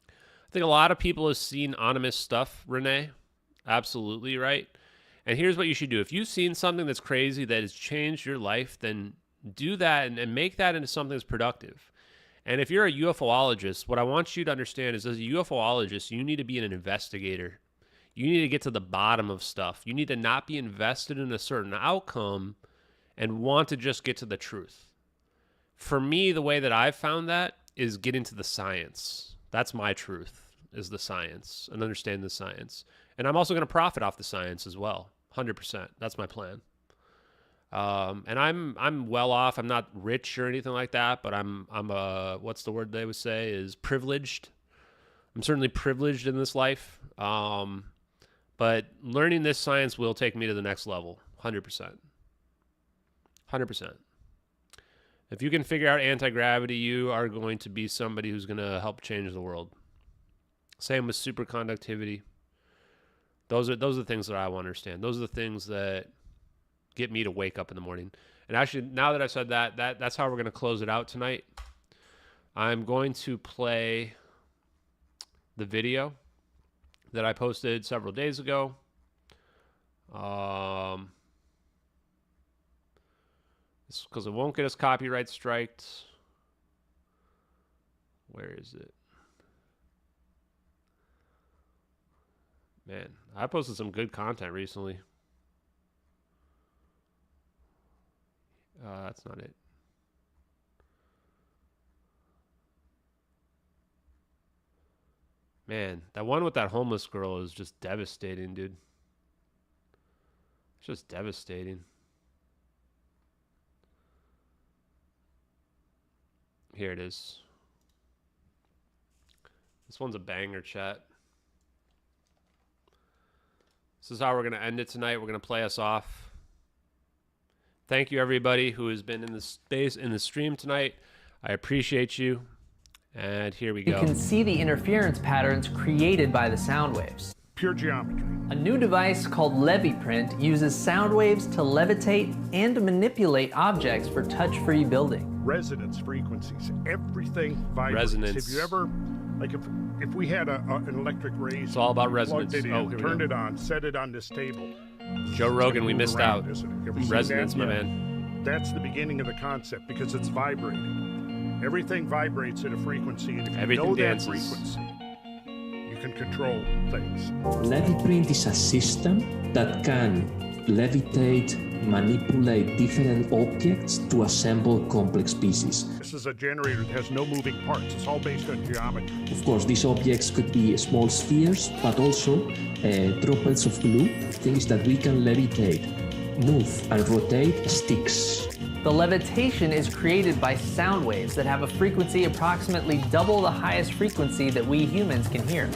Speaker 5: I think a lot of people have seen anonymous stuff, Renee. Absolutely, right? And here's what you should do. If you've seen something that's crazy that has changed your life, then do that and make that into something that's productive. And if you're a UFOologist, what I want you to understand is, as a UFOologist, you need to be an investigator. You need to get to the bottom of stuff. You need to not be invested in a certain outcome and want to just get to the truth. For me, the way that I've found that is get into the science. That's my truth, is the science, and understand the science. And I'm also going to profit off the science as well. 100%. That's my plan. And I'm well off. I'm not rich or anything like that, but I'm what's the word they would say is privileged. I'm certainly privileged in this life. But learning this science will take me to the next level. 100%. 100%. If you can figure out anti-gravity, you are going to be somebody who's going to help change the world. Same with superconductivity. Those are the things that I want to understand. Those are the things that get me to wake up in the morning. And actually, now that I said that's how we're going to close it out tonight. I'm going to play the video that I posted several days ago. It's because it won't get us copyright striked. Where is it? Man, I posted some good content recently. That's not it. Man, that one with that homeless girl is just devastating, dude. It's just devastating. Here it is. This one's a banger, chat. This is how we're going to end it tonight. We're going to play us off. Thank you, everybody who has been in the space, in the stream tonight. I appreciate you. And here we go.
Speaker 17: You can see the interference patterns created by the sound waves.
Speaker 13: Pure geometry.
Speaker 17: A new device called Leviprint uses sound waves to levitate and manipulate objects for touch-free building.
Speaker 13: Resonance frequencies, everything vibrates.
Speaker 5: Resonance.
Speaker 13: Have you ever, like if we had an electric raise,
Speaker 5: it's all about resonance.
Speaker 13: Plugged it in, turned it on, set it on this table,
Speaker 5: Joe Rogan, we missed out. Resonance, my
Speaker 13: Yeah.
Speaker 5: man.
Speaker 13: That's the beginning of the concept because it's vibrating. Everything vibrates at a frequency, and if
Speaker 5: Everything
Speaker 13: you know
Speaker 5: dances.
Speaker 13: that frequency, you can control things.
Speaker 18: Leviprint is a system that can levitate, manipulate different objects to assemble complex pieces.
Speaker 13: This is a generator that has no moving parts. It's all based on geometry.
Speaker 18: Of course, these objects could be small spheres, but also droplets of glue, things that we can levitate, move, and rotate sticks.
Speaker 17: The levitation is created by sound waves that have a frequency approximately double the highest frequency that we humans can hear.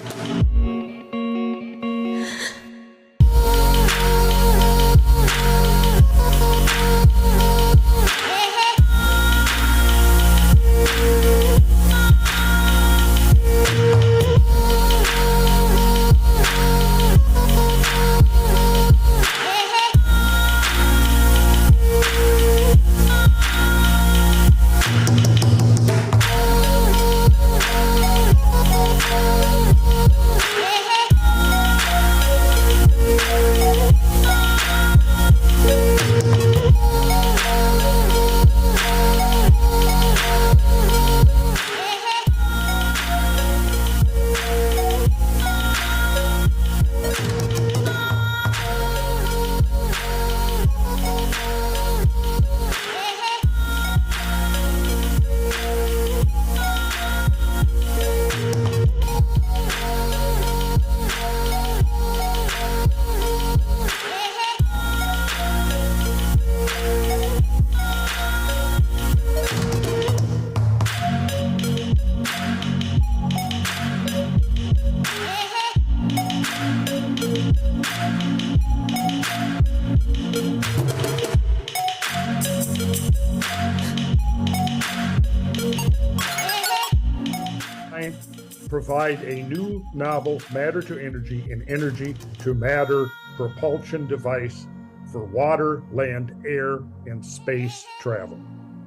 Speaker 13: Provide a new novel matter to energy and energy to matter propulsion device for water, land, air, and space travel.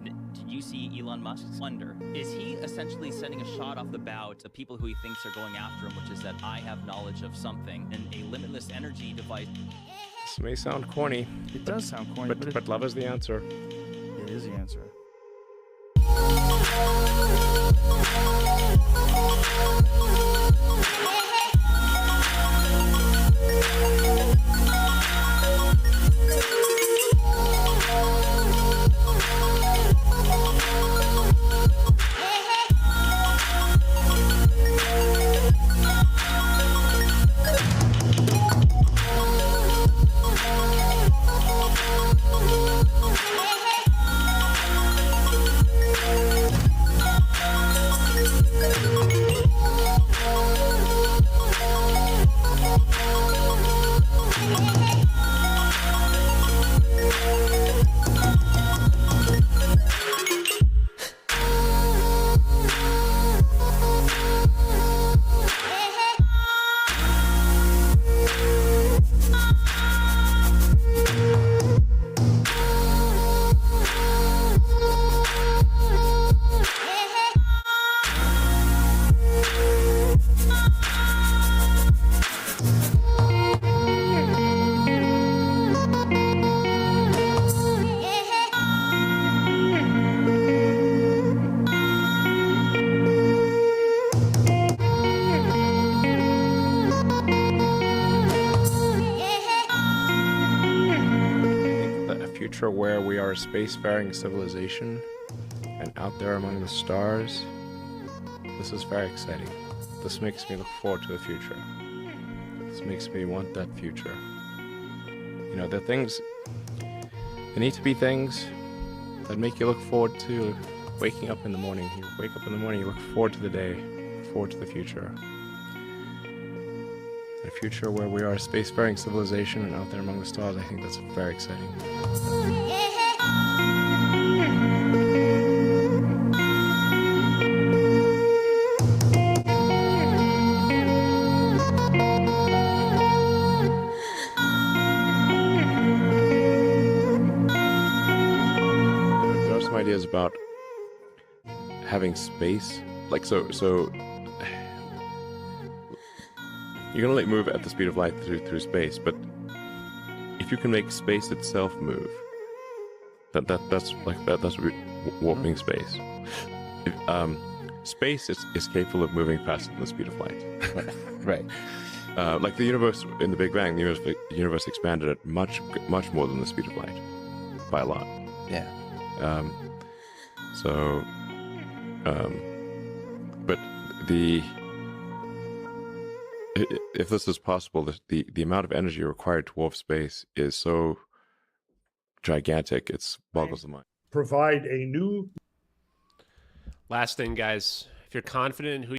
Speaker 19: Did you see Elon Musk's wonder? Is he essentially sending a shot off the bow to people who he thinks are going after him, which is that I have knowledge of something, and a limitless energy device?
Speaker 20: This may sound corny.
Speaker 21: It does sound corny,
Speaker 20: but love is the answer.
Speaker 21: It is the answer.
Speaker 20: Where we are a spacefaring civilization and out there among the stars, this is very exciting. This makes me look forward to the future. This makes me want that future. You know, there need to be things that make you look forward to waking up in the morning. You wake up in the morning, you look forward to the day, look forward to the future. A future where we are a spacefaring civilization and out there among the stars, I think that's very exciting. There are some ideas about having space, like so you can only move at the speed of light through space, but if you can make space itself move, that's warping space. Space is capable of moving faster than the speed of light.
Speaker 2: Right.
Speaker 20: Like the universe in the Big Bang, the universe expanded at much more than the speed of light, by a lot.
Speaker 2: Yeah.
Speaker 20: But if this is possible, the amount of energy required to warp space is so gigantic, it boggles the mind.
Speaker 13: Provide a new.
Speaker 5: Last thing, guys, if you're confident in who